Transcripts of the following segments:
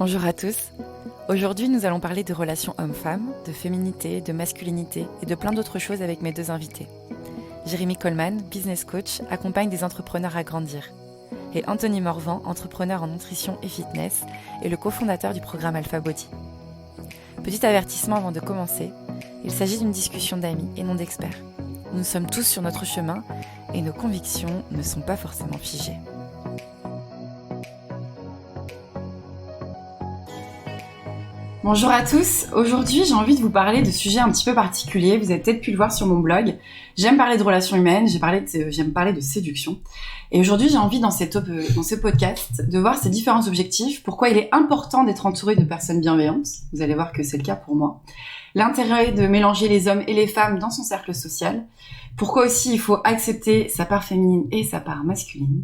Bonjour à tous. Aujourd'hui, nous allons parler de relations hommes-femmes, de féminité, de masculinité et de plein d'autres choses avec mes deux invités. Jérémy Coleman, business coach, accompagne des entrepreneurs à grandir. Et Anthony Morvan, entrepreneur en nutrition et fitness, est le cofondateur du programme Alpha Body. Petit avertissement avant de commencer, il s'agit d'une discussion d'amis et non d'experts. Nous sommes tous sur notre chemin et nos convictions ne sont pas forcément figées. Bonjour à tous, aujourd'hui j'ai envie de vous parler de sujets un petit peu particuliers, vous avez peut-être pu le voir sur mon blog. J'aime parler de relations humaines, j'aime parler de séduction. Et aujourd'hui j'ai envie dans ce podcast de voir ces différents objectifs, pourquoi il est important d'être entouré de personnes bienveillantes, vous allez voir que c'est le cas pour moi. L'intérêt de mélanger les hommes et les femmes dans son cercle social, pourquoi aussi il faut accepter sa part féminine et sa part masculine.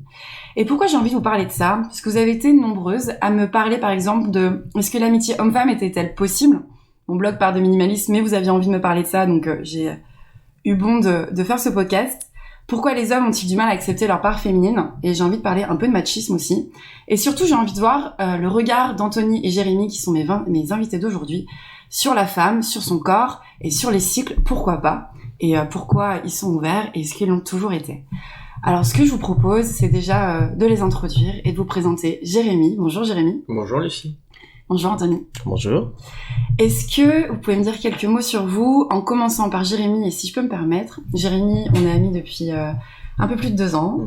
Et pourquoi j'ai envie de vous parler de ça? Parce que vous avez été nombreuses à me parler par exemple de est-ce que l'amitié homme-femme était-elle possible? Mon blog parle de minimalisme, mais vous aviez envie de me parler de ça, donc j'ai eu bon de faire ce podcast. Pourquoi les hommes ont-ils du mal à accepter leur part féminine? Et j'ai envie de parler un peu de machisme aussi. Et surtout, j'ai envie de voir le regard d'Anthony et Jérémy, qui sont mes invités d'aujourd'hui, sur la femme, sur son corps et sur les cycles, pourquoi pas, et pourquoi ils sont ouverts et est-ce qu'ils l'ont toujours été. Alors ce que je vous propose, c'est déjà de les introduire et de vous présenter Jérémy. Bonjour Jérémy. Bonjour Lucie. Bonjour Anthony. Bonjour. Est-ce que vous pouvez me dire quelques mots sur vous, en commençant par Jérémy, et si je peux me permettre. Jérémy, on est amis depuis un peu plus de 2 ans.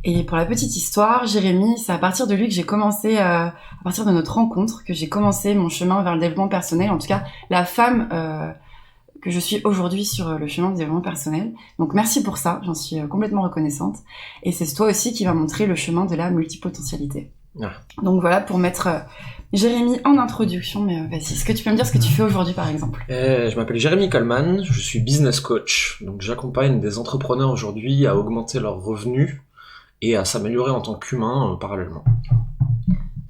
Et pour la petite histoire, Jérémy, c'est à partir de lui que j'ai commencé, à partir de notre rencontre, que j'ai commencé mon chemin vers le développement personnel, en tout cas la femme que je suis aujourd'hui sur le chemin du développement personnel. Donc merci pour ça, j'en suis complètement reconnaissante. Et c'est toi aussi qui va montrer le chemin de la multipotentialité. Ah. Donc voilà, pour mettre Jérémy en introduction, mais vas-y, est-ce que tu peux me dire ce que tu fais aujourd'hui par exemple? Je m'appelle Jérémy Coleman, je suis business coach, donc j'accompagne des entrepreneurs aujourd'hui à augmenter leurs revenus et à s'améliorer en tant qu'humain parallèlement.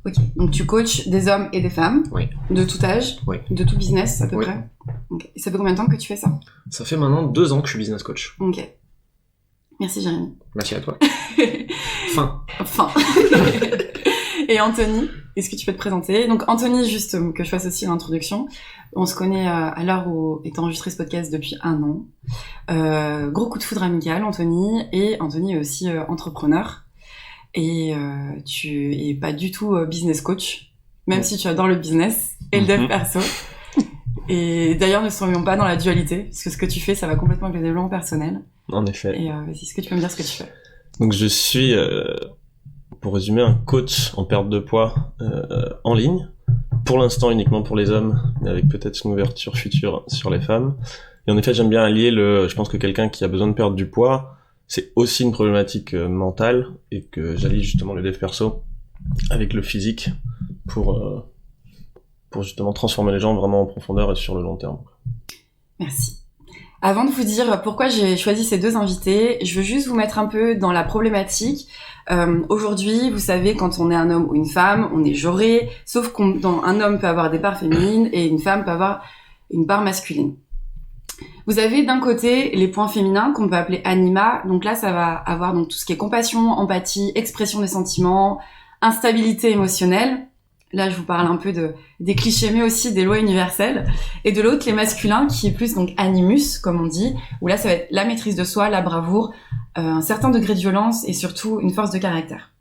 Ok, donc tu coaches des hommes et des femmes, oui. De tout âge, oui. De tout business à peu près. Okay. Et ça fait combien de temps que tu fais ça? Ça fait maintenant 2 ans que je suis business coach. Ok. Merci Jérémy. Merci à toi. Fin. Et Anthony, est-ce que tu peux te présenter? Donc Anthony, juste que je fasse aussi l'introduction, on se connaît à l'heure où est enregistré ce podcast depuis 1 an. Gros coup de foudre amical, Anthony, et Anthony est aussi entrepreneur. Et tu es pas du tout business coach, même si tu adores le business et le dev perso. Et d'ailleurs, ne soyons pas dans la dualité, parce que ce que tu fais, ça va complètement avec le développement personnel. En effet. Et vas-y, est-ce que tu peux me dire ce que tu fais? Donc je suis, pour résumer, un coach en perte de poids en ligne. Pour l'instant uniquement pour les hommes, mais avec peut-être une ouverture future sur les femmes. Et en effet, j'aime bien allier je pense que quelqu'un qui a besoin de perdre du poids, c'est aussi une problématique mentale, et que j'allie justement le dev perso avec le physique pour justement transformer les gens vraiment en profondeur et sur le long terme. Merci. Avant de vous dire pourquoi j'ai choisi ces 2 invités, je veux juste vous mettre un peu dans la problématique. Aujourd'hui, vous savez, quand on est un homme ou une femme, on est genré, sauf qu'un homme peut avoir des parts féminines et une femme peut avoir une part masculine. Vous avez d'un côté les points féminins qu'on peut appeler anima, donc là ça va avoir donc tout ce qui est compassion, empathie, expression des sentiments, instabilité émotionnelle. Là je vous parle un peu des clichés mais aussi des lois universelles. Et de l'autre les masculins qui est plus donc animus comme on dit, où là ça va être la maîtrise de soi, la bravoure, un certain degré de violence et surtout une force de caractère.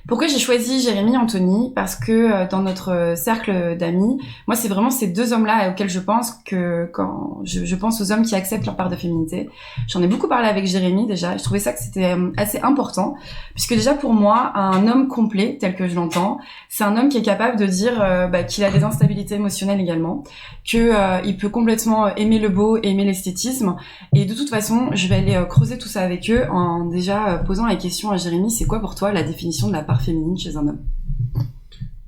Pourquoi j'ai choisi Jérémy, Anthony? Parce que dans notre cercle d'amis, moi c'est vraiment ces 2 hommes-là auxquels je pense que quand je pense aux hommes qui acceptent leur part de féminité. J'en ai beaucoup parlé avec Jérémy déjà, je trouvais ça que c'était assez important, puisque déjà pour moi, un homme complet, tel que je l'entends, c'est un homme qui est capable de dire qu'il a des instabilités émotionnelles également, que il peut complètement aimer le beau, aimer l'esthétisme, et de toute façon, je vais aller creuser tout ça avec eux en déjà posant la question à Jérémy, c'est quoi pour toi la définition de la part féminine chez un homme?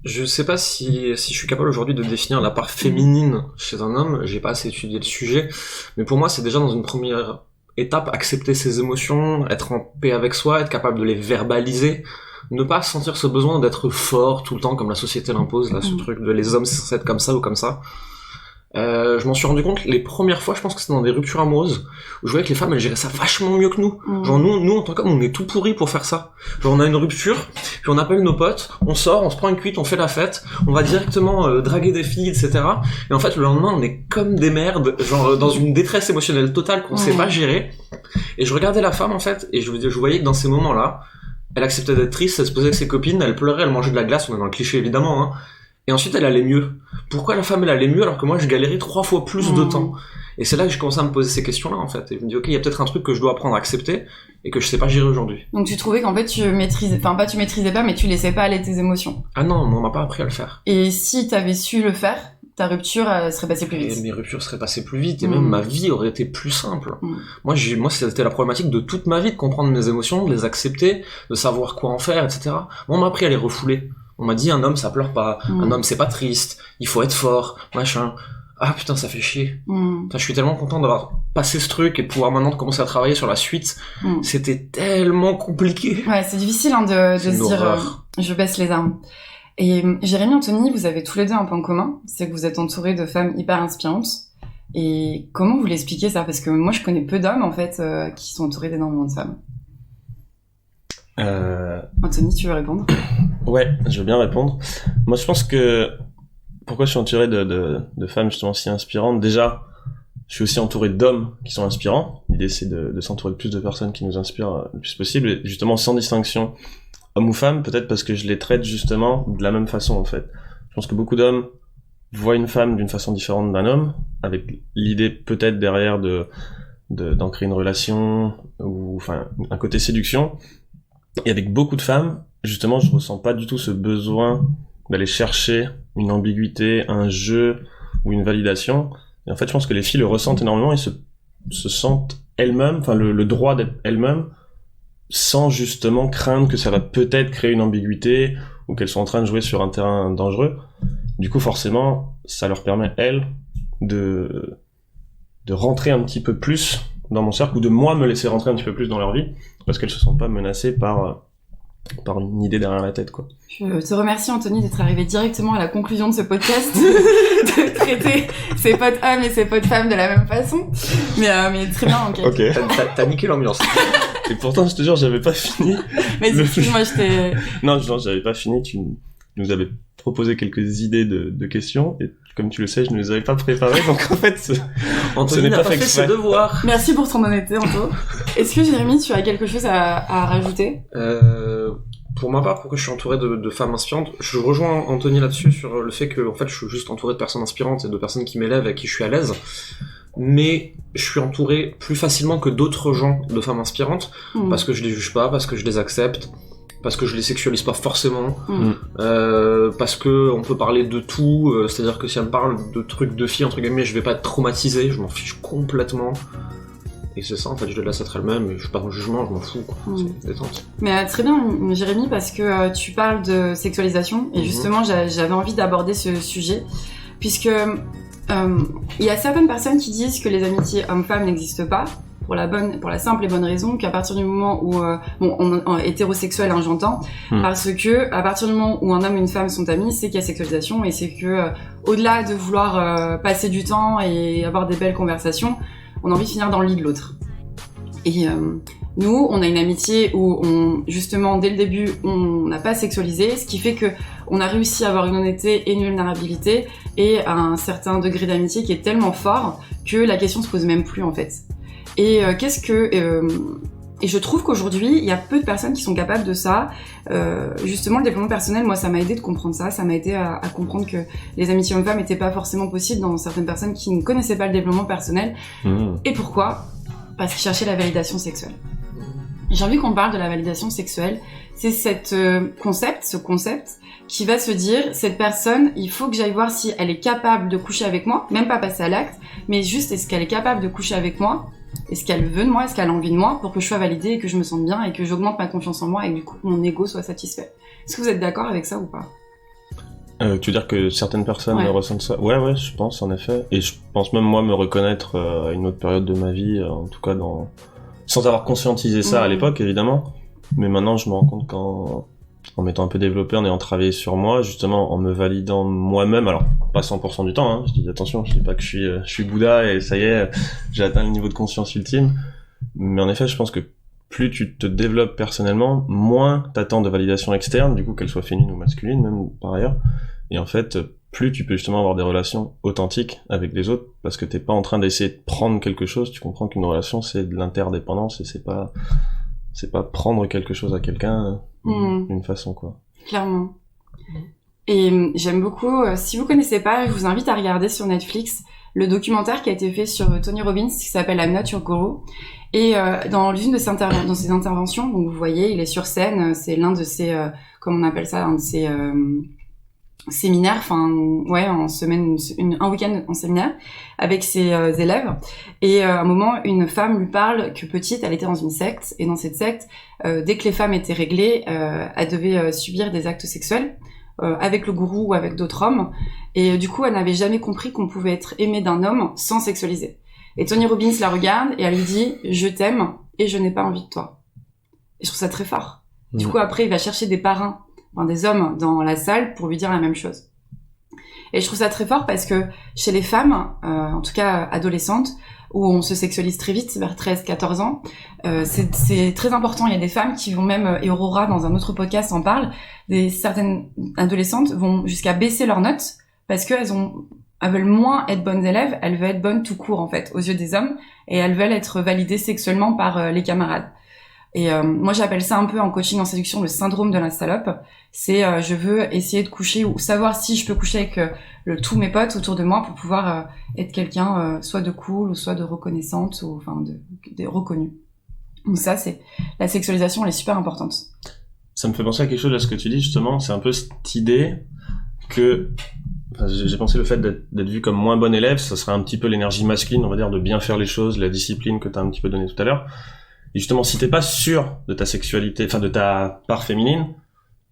Je sais pas si je suis capable aujourd'hui de définir la part féminine chez un homme, j'ai pas assez étudié le sujet, mais pour moi c'est déjà dans une première étape accepter ses émotions, être en paix avec soi, être capable de les verbaliser, ne pas sentir ce besoin d'être fort tout le temps comme la société l'impose, là, ce truc de les hommes c'est censé être comme ça ou comme ça. Je m'en suis rendu compte les premières fois, je pense que c'était dans des ruptures amoureuses, où je voyais que les femmes, elles géraient ça vachement mieux que nous. Genre, nous, en tant qu'hommes, on est tout pourris pour faire ça. Genre, on a une rupture, puis on appelle nos potes, on sort, on se prend une cuite, on fait la fête, on va directement draguer des filles, etc. Et en fait, le lendemain, on est comme des merdes, genre, dans une détresse émotionnelle totale qu'on sait pas gérer. Et je regardais la femme, en fait, et je voyais que dans ces moments-là, elle acceptait d'être triste, elle se posait avec ses copines, elle pleurait, elle mangeait de la glace, on est dans le cliché, évidemment, hein. Et ensuite, elle allait mieux. Pourquoi la femme, elle allait mieux alors que moi, je galérais 3 fois plus de temps? Et c'est là que j'ai commencé à me poser ces questions-là, en fait. Et je me dis, ok, il y a peut-être un truc que je dois apprendre à accepter et que je sais pas gérer aujourd'hui. Donc tu trouvais qu'en fait, tu maîtrisais pas, mais tu laissais pas aller tes émotions. Ah non, on m'a pas appris à le faire. Et si t'avais su le faire, ta rupture serait passée plus vite. Et mes ruptures seraient passées plus vite et même ma vie aurait été plus simple. Moi, c'était la problématique de toute ma vie, de comprendre mes émotions, de les accepter, de savoir quoi en faire, etc. Moi, on m'a appris à les refouler. On m'a dit, un homme, ça pleure pas. Un homme, c'est pas triste. Il faut être fort, machin. Ah putain, ça fait chier. Putain, je suis tellement content d'avoir passé ce truc et de pouvoir maintenant commencer à travailler sur la suite. C'était tellement compliqué. Ouais, c'est difficile de se dire je baisse les armes. Et Jérémy, Anthony, vous avez tous les deux un point commun, c'est que vous êtes entourés de femmes hyper inspirantes. Et comment vous l'expliquez ça? Parce que moi, je connais peu d'hommes en fait qui sont entourés d'énormément de femmes. Anthony, tu veux répondre? Ouais, je veux bien répondre. Moi, je pense que pourquoi je suis entouré de femmes justement si inspirantes. Déjà, je suis aussi entouré d'hommes qui sont inspirants. L'idée, c'est de s'entourer de plus de personnes qui nous inspirent le plus possible, et justement sans distinction, homme ou femme, peut-être parce que je les traite justement de la même façon en fait. Je pense que beaucoup d'hommes voient une femme d'une façon différente d'un homme, avec l'idée peut-être derrière d'en créer une relation, ou enfin un côté séduction. Et avec beaucoup de femmes, justement, je ressens pas du tout ce besoin d'aller chercher une ambiguïté, un jeu ou une validation. Et en fait, je pense que les filles le ressentent énormément et se sentent elles-mêmes, enfin le droit d'être elles-mêmes, sans justement craindre que ça va peut-être créer une ambiguïté ou qu'elles sont en train de jouer sur un terrain dangereux. Du coup, forcément, ça leur permet, elles, de rentrer un petit peu plus dans mon cercle, ou de moi me laisser rentrer un petit peu plus dans leur vie, parce qu'elles se sentent pas menacées par une idée derrière la tête, quoi. Je te remercie, Anthony, d'être arrivé directement à la conclusion de ce podcast, de traiter ses potes hommes et ses potes femmes de la même façon. Mais très bien, ok. T'as niqué l'ambiance. Et pourtant, je te jure, j'avais pas fini. Mais excuse-moi, je t'ai... Non, j'avais pas fini. Tu nous avais proposé quelques idées de questions, et comme tu le sais, je ne les avais pas préparées, donc en fait, Anthony n'a pas fait ses devoirs. Merci pour ton honnêteté, Anto. Est-ce que Jérémy, tu as quelque chose à rajouter? Pour ma part, pourquoi je suis entouré de femmes inspirantes, je rejoins Anthony là-dessus sur le fait que, en fait, je suis juste entouré de personnes inspirantes et de personnes qui m'élèvent et avec qui je suis à l'aise. Mais je suis entouré plus facilement que d'autres gens de femmes inspirantes, parce que je les juge pas, parce que je les accepte, parce que je les sexualise pas forcément, parce que on peut parler de tout, c'est-à-dire que si elle me parle de trucs de filles, entre guillemets, je vais pas être traumatisé, je m'en fiche complètement. Et c'est ça, en fait, je les laisse être elles-mêmes, et je suis pas dans le jugement, je m'en fous, quoi. C'est détente. Mais très bien, Jérémy, parce que tu parles de sexualisation, et justement, j'avais envie d'aborder ce sujet, puisque il y a certaines personnes qui disent que les amitiés hommes-femmes n'existent pas, pour la simple et bonne raison qu'à partir du moment où on hétérosexuel, hein, j'entends, parce que à partir du moment où un homme et une femme sont amis, c'est qu'il y a sexualisation, et c'est que au-delà de vouloir passer du temps et avoir des belles conversations, on a envie de finir dans le lit de l'autre. Et nous, on a une amitié où justement, dès le début, on n'a pas sexualisé, ce qui fait que on a réussi à avoir une honnêteté et une vulnérabilité et un certain degré d'amitié qui est tellement fort que la question se pose même plus, en fait. Et et je trouve qu'aujourd'hui, il y a peu de personnes qui sont capables de ça. Justement, le développement personnel, moi, ça m'a aidé de comprendre ça. Ça m'a aidé à comprendre que les amitiés hommes-femmes n'étaient pas forcément possibles dans certaines personnes qui ne connaissaient pas le développement personnel. Et pourquoi? Parce qu'ils cherchaient la validation sexuelle. J'ai envie qu'on parle de la validation sexuelle. C'est ce concept qui va se dire, cette personne, il faut que j'aille voir si elle est capable de coucher avec moi, même pas passer à l'acte, mais juste est-ce qu'elle est capable de coucher avec moi? Est-ce qu'elle veut de moi? Est-ce qu'elle a envie de moi? Pour que je sois validée et que je me sente bien et que j'augmente ma confiance en moi et que du coup mon ego soit satisfait. Est-ce que vous êtes d'accord avec ça ou pas? Tu veux dire que certaines personnes ressentent ça? Ouais, je pense en effet. Et je pense même moi me reconnaître à une autre période de ma vie, en tout cas sans avoir conscientisé ça à l'époque évidemment. Mais maintenant je me rends compte qu'en m'étant un peu développé, en ayant travaillé sur moi, justement en me validant moi-même, alors pas 100% du temps, hein. Je dis attention, je dis pas que je suis Bouddha et ça y est, j'ai atteint le niveau de conscience ultime. Mais en effet, je pense que plus tu te développes personnellement, moins t'attends de validation externe, du coup, qu'elle soit féminine ou masculine, même par ailleurs. Et en fait, plus tu peux justement avoir des relations authentiques avec les autres, parce que t'es pas en train d'essayer de prendre quelque chose, tu comprends qu'une relation, c'est de l'interdépendance et c'est pas prendre quelque chose à quelqu'un d'une façon, quoi. Clairement. Et j'aime beaucoup, si vous connaissez pas, je vous invite à regarder sur Netflix le documentaire qui a été fait sur Tony Robbins qui s'appelle I'm Not Your Guru. Et dans l'une de ses interventions, donc vous voyez, il est sur scène, c'est l'un de ses, comment on appelle ça, un de ses séminaires, enfin ouais, en semaine, un week-end en séminaire avec ses élèves. Et à un moment, une femme lui parle que petite, elle était dans une secte, et dans cette secte, dès que les femmes étaient réglées, elles devaient subir des actes sexuels avec le gourou ou avec d'autres hommes. Et du coup, elle n'avait jamais compris qu'on pouvait être aimé d'un homme sans sexualiser. Et Tony Robbins la regarde et elle lui dit « Je t'aime et je n'ai pas envie de toi ». Et je trouve ça très fort. Du coup, après, il va chercher des parrains, enfin, des hommes dans la salle pour lui dire la même chose. Et je trouve ça très fort parce que chez les femmes, en tout cas adolescentes, où on se sexualise très vite, vers 13-14 ans, c'est très important. Il y a des femmes qui vont même, et Aurora dans un autre podcast en parle, certaines adolescentes vont jusqu'à baisser leurs notes parce qu'elles veulent moins être bonnes élèves, elles veulent être bonnes tout court en fait, aux yeux des hommes, et elles veulent être validées sexuellement par les camarades. Et moi j'appelle ça un peu en coaching en séduction le syndrome de la salope. C'est je veux essayer de coucher ou savoir si je peux coucher avec tous mes potes autour de moi pour pouvoir être quelqu'un soit de cool ou soit de reconnaissante ou enfin de reconnu. Donc ça c'est la sexualisation, elle est super importante. Ça me fait penser à quelque chose à ce que tu dis justement, c'est un peu cette idée que j'ai pensé le fait d'être vu comme moins bon élève, ça serait un petit peu l'énergie masculine, on va dire, de bien faire les choses, la discipline que t'as un petit peu donné tout à l'heure. Et justement, si t'es pas sûr de ta sexualité, enfin de ta part féminine,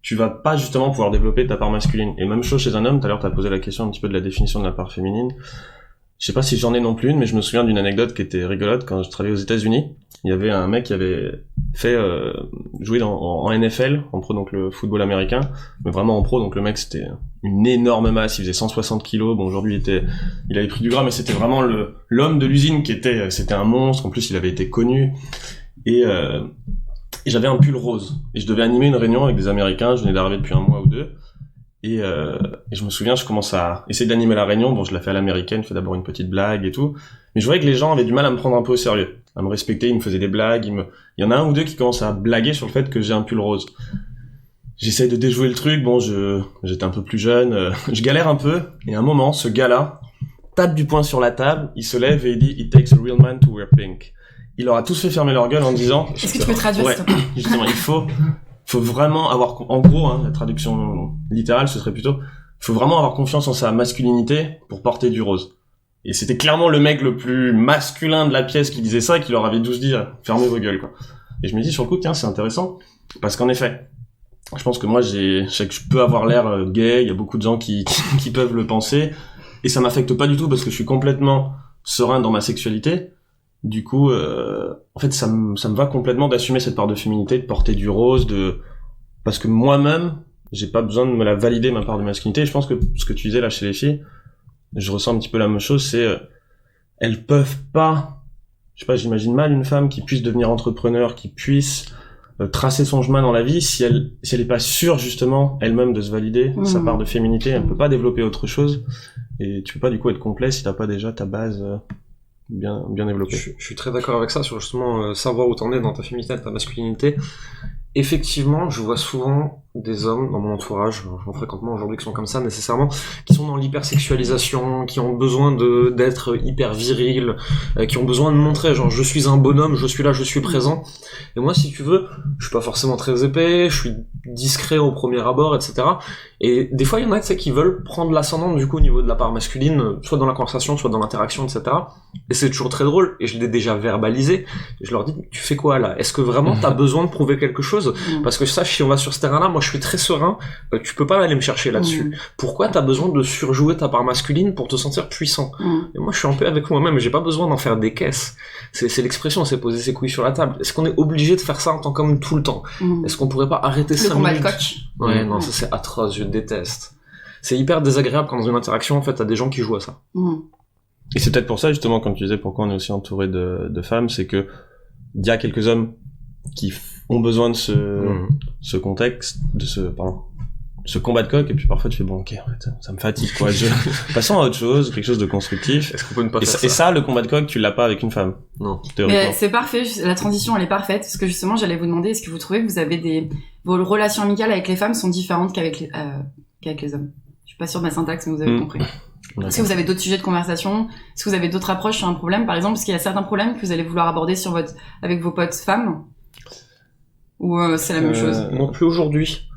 tu vas pas justement pouvoir développer ta part masculine. Et même chose chez un homme, tout à l'heure t'as posé la question un petit peu de la définition de la part féminine. Je sais pas si j'en ai non plus une, mais je me souviens d'une anecdote qui était rigolote quand je travaillais aux États-Unis. Il y avait un mec qui avait fait jouer en NFL, en pro, donc le football américain, mais vraiment en pro, donc le mec c'était une énorme masse, il faisait 160 kilos, bon aujourd'hui il avait pris du gras, mais c'était vraiment l'homme de l'usine c'était un monstre, en plus il avait été connu, et j'avais un pull rose, et je devais animer une réunion avec des Américains, je venais d'arriver depuis un mois ou deux, et je me souviens, je commence à essayer d'animer la réunion, bon je la fais à l'américaine, je fais d'abord une petite blague et tout, mais je voyais que les gens avaient du mal à me prendre un peu au sérieux, à me respecter, ils me faisaient des blagues, il y en a un ou deux qui commencent à blaguer sur le fait que j'ai un pull rose. J'essaie de déjouer le truc, bon j'étais un peu plus jeune, je galère un peu, et à un moment, ce gars-là tape du poing sur la table, il se lève et il dit « It takes a real man to wear pink ». Il leur a tous fait fermer leur gueule en disant « Est-ce que tu peux traduire ouais, justement, il faut vraiment avoir, en gros, hein, la traduction littérale, ce serait plutôt, il faut vraiment avoir confiance en sa masculinité pour porter du rose. Et c'était clairement le mec le plus masculin de la pièce qui disait ça et qui leur avait tous dit « Fermez vos gueules », quoi. Et je me dis, sur le coup, tiens, c'est intéressant, parce qu'en effet, je pense que moi, je sais que je peux avoir l'air gay, il y a beaucoup de gens qui peuvent le penser, et ça m'affecte pas du tout parce que je suis complètement serein dans ma sexualité. Du coup, en fait, ça me va complètement d'assumer cette part de féminité, de porter du rose, parce que moi-même, j'ai pas besoin de me la valider, ma part de masculinité. Et je pense que ce que tu disais là chez les filles, je ressens un petit peu la même chose, c'est, elles peuvent pas, je sais pas, j'imagine mal une femme qui puisse devenir entrepreneur, qui puisse tracer son chemin dans la vie, si elle est pas sûre, justement, elle-même de se valider, sa part de féminité, elle peut pas développer autre chose. Et tu peux pas, du coup, être complet si t'as pas déjà ta base, bien développée. Je suis très d'accord avec ça sur justement savoir où t'en es dans ta féminité, ta masculinité. Effectivement, je vois souvent des hommes dans mon entourage, j'en fréquente moins aujourd'hui qui sont comme ça nécessairement, qui sont dans l'hypersexualisation, qui ont besoin d'être hyper virils, qui ont besoin de montrer genre je suis un bonhomme, je suis là, je suis présent. Et moi, si tu veux, je suis pas forcément très épais, je suis discret au premier abord, etc. Et des fois, il y en a qui veulent prendre l'ascendant du coup au niveau de la part masculine, soit dans la conversation, soit dans l'interaction, etc. Et c'est toujours très drôle, et je l'ai déjà verbalisé, et je leur dis, tu fais quoi là? Est-ce que vraiment t'as besoin de prouver quelque chose? Parce que sache, si on va sur ce terrain-là, moi je suis très serein, tu peux pas aller me chercher là-dessus. Pourquoi t'as besoin de surjouer ta part masculine pour te sentir puissant? Et moi je suis en paix avec moi-même, j'ai pas besoin d'en faire des caisses. C'est l'expression, c'est poser ses couilles sur la table. Est-ce qu'on est obligé de faire ça en tant qu'homme tout le temps? Est-ce qu'on pourrait pas arrêter 5 minutes? Le combat de coach. Ouais, non, ça c'est atroce, je déteste. c'est hyper désagréable quand dans une interaction, en fait, t'as des gens qui jouent à ça. Et c'est peut-être pour ça, justement, quand tu disais pourquoi on est aussi entouré de femmes, c'est que il y a quelques hommes qui ont besoin de ce contexte, de ce combat de coq, et puis parfois tu fais bon, ok, en fait, ça me fatigue, quoi. Passons à autre chose, quelque chose de constructif. Est-ce qu'on peut ne pas faire Et ça, le combat de coq, tu l'as pas avec une femme. Non. Mais c'est parfait, la transition, elle est parfaite, parce que justement, j'allais vous demander, est-ce que vous trouvez que vous avez vos relations amicales avec les femmes sont différentes qu'avec les hommes? Je suis pas sûre de ma syntaxe, mais vous avez compris. Est-ce que vous avez d'autres sujets de conversation? Est-ce que vous avez d'autres approches sur un problème, par exemple? Est-ce qu'il y a certains problèmes que vous allez vouloir aborder avec vos potes femmes? Ou c'est la même chose? Non, plus aujourd'hui.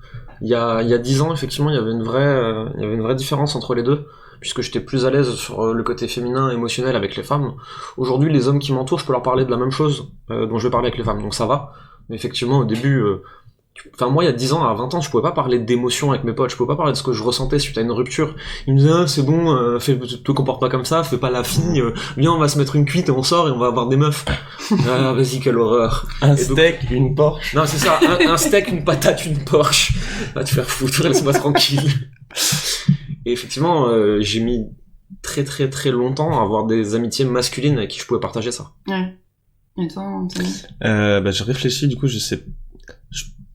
Il y a 10 ans, effectivement, il y avait une vraie différence entre les deux, puisque j'étais plus à l'aise sur le côté féminin, émotionnel avec les femmes. Aujourd'hui, les hommes qui m'entourent, je peux leur parler de la même chose dont je vais parler avec les femmes, donc ça va. Mais effectivement, au début, moi, il y a 10 ans, à 20 ans, je pouvais pas parler d'émotions avec mes potes, je pouvais pas parler de ce que je ressentais suite à une rupture. Ils me disaient, c'est bon, te comporte pas comme ça, fais pas la fille, viens, on va se mettre une cuite et on sort et on va avoir des meufs. Ah, vas-y, quelle horreur. Un steak, une Porsche. Non, c'est ça, un steak, une patate, une Porsche. Va te faire foutre, laisse-moi tranquille. Et effectivement, j'ai mis très très très longtemps à avoir des amitiés masculines avec qui je pouvais partager ça. Ouais. Et toi, Anthony? Je réfléchis, du coup, je sais.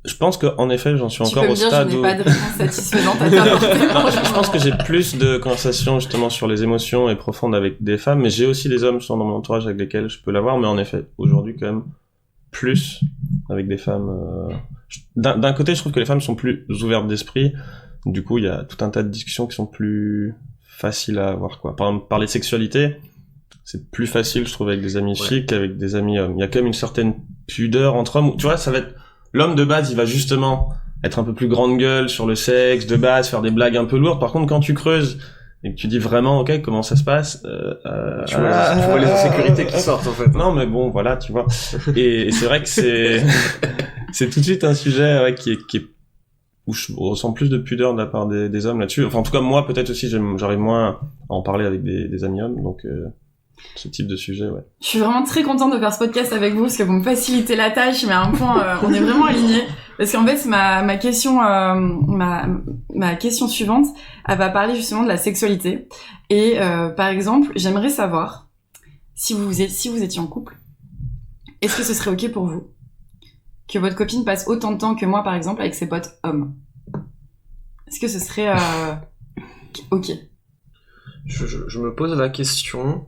Je pense qu'en effet, j'en suis encore au stade où... Tu peux me dire, je n'ai pas de réponse satisfaisante à t'apporter. Je pense que j'ai plus de conversations justement sur les émotions et profondes avec des femmes, mais j'ai aussi des hommes qui sont dans mon entourage avec lesquels je peux l'avoir, mais en effet, aujourd'hui quand même, plus avec des femmes... D'un côté, je trouve que les femmes sont plus ouvertes d'esprit, du coup, il y a tout un tas de discussions qui sont plus faciles à avoir, quoi. Par exemple, parler de sexualité, c'est plus facile, je trouve, avec des amis filles qu'avec des amis hommes. Il y a quand même une certaine pudeur entre hommes, tu vois, ça va être... L'homme de base, il va justement être un peu plus grande gueule sur le sexe, de base, faire des blagues un peu lourdes. Par contre, quand tu creuses et que tu dis vraiment, ok, comment ça se passe, tu vois les insécurités qui sortent, en fait. Non, mais bon, voilà, tu vois. Et c'est vrai que c'est tout de suite un sujet, ouais, qui est, où je ressens plus de pudeur de la part des hommes là-dessus. Enfin, en tout cas, moi, peut-être aussi, j'arrive moins à en parler avec des amis hommes, donc, ce type de sujet, ouais. Je suis vraiment très contente de faire ce podcast avec vous parce que vous me facilitez la tâche, mais à un point, on est vraiment alignés. Parce qu'en fait, ma question suivante, elle va parler justement de la sexualité. Et par exemple, j'aimerais savoir si vous étiez en couple, est-ce que ce serait ok pour vous que votre copine passe autant de temps que moi, par exemple, avec ses potes hommes? Est-ce que ce serait ok? Je me pose la question.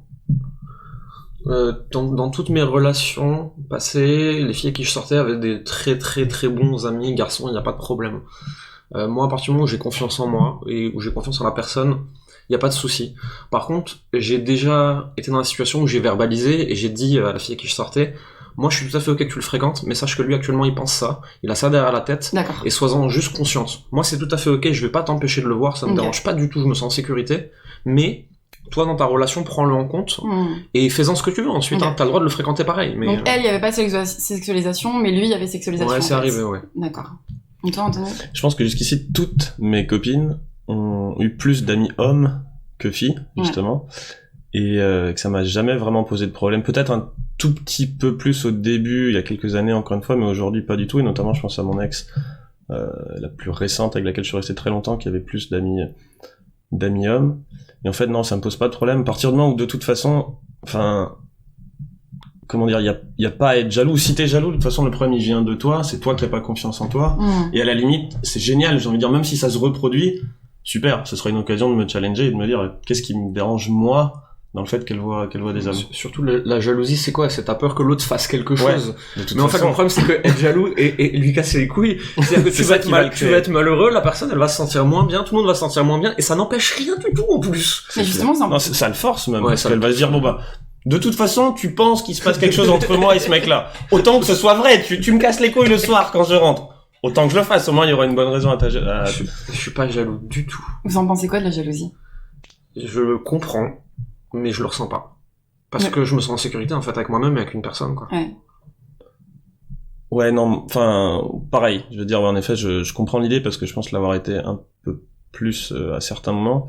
Dans toutes mes relations passées, les filles avec qui je sortais avaient des très très très bons amis garçons, il n'y a pas de problème. Moi, à partir du moment où j'ai confiance en moi et où j'ai confiance en la personne, il n'y a pas de souci. Par contre, j'ai déjà été dans la situation où j'ai verbalisé et j'ai dit à la fille avec qui je sortais, moi je suis tout à fait ok que tu le fréquentes, mais sache que lui actuellement il pense ça, il a ça derrière la tête. D'accord. Et sois-en juste consciente. Moi c'est tout à fait ok, je vais pas t'empêcher de le voir, ça me dérange pas du tout, je me sens en sécurité, mais toi dans ta relation prends-le en compte et fais-en ce que tu veux ensuite, t'as le droit de le fréquenter pareil. Mais donc elle, il n'y avait pas sexualisation, mais lui il y avait sexualisation. Ouais, c'est arrivé, ouais. D'accord. Et toi, Anthony? Je pense que jusqu'ici toutes mes copines ont eu plus d'amis hommes que filles, justement. Et que ça m'a jamais vraiment posé de problème. Peut-être un tout petit peu plus au début, il y a quelques années encore une fois, mais aujourd'hui pas du tout. Et notamment, je pense à mon ex, la plus récente avec laquelle je suis resté très longtemps, qui avait plus d'amis hommes. Et en fait, non, ça me pose pas de problème. À partir du moment où de toute façon, enfin, comment dire, il y a pas à être jaloux. Si t'es jaloux, de toute façon, le problème il vient de toi. C'est toi qui as pas confiance en toi. Et à la limite, c'est génial. J'ai envie de dire, même si ça se reproduit, super. Ce sera une occasion de me challenger et de me dire, qu'est-ce qui me dérange moi dans le fait qu'elle voit des hommes. Surtout la jalousie, c'est quoi? C'est t'as peur que l'autre fasse quelque chose. Mais en fait, façon. le problème, c'est que être jaloux et lui casser les couilles, c'est-à-dire que tu vas être malheureux, la personne, elle va se sentir moins bien, tout le monde va se sentir moins bien, et ça n'empêche rien du tout, en plus. Mais justement, ça le force même, parce qu'elle va se dire, bon bah, de toute façon, tu penses qu'il se passe quelque chose entre moi et ce mec-là. Autant que ce soit vrai, tu me casses les couilles le soir quand je rentre. Autant que je le fasse, au moins il y aura une bonne raison à Je suis pas jaloux du tout. Vous en pensez quoi de la jalousie? Je le comprends, mais je le ressens pas. Parce que je me sens en sécurité, en fait, avec moi-même et avec une personne, quoi. Ouais, non, enfin, pareil. Je veux dire, en effet, je comprends l'idée parce que je pense l'avoir été un peu plus à certains moments.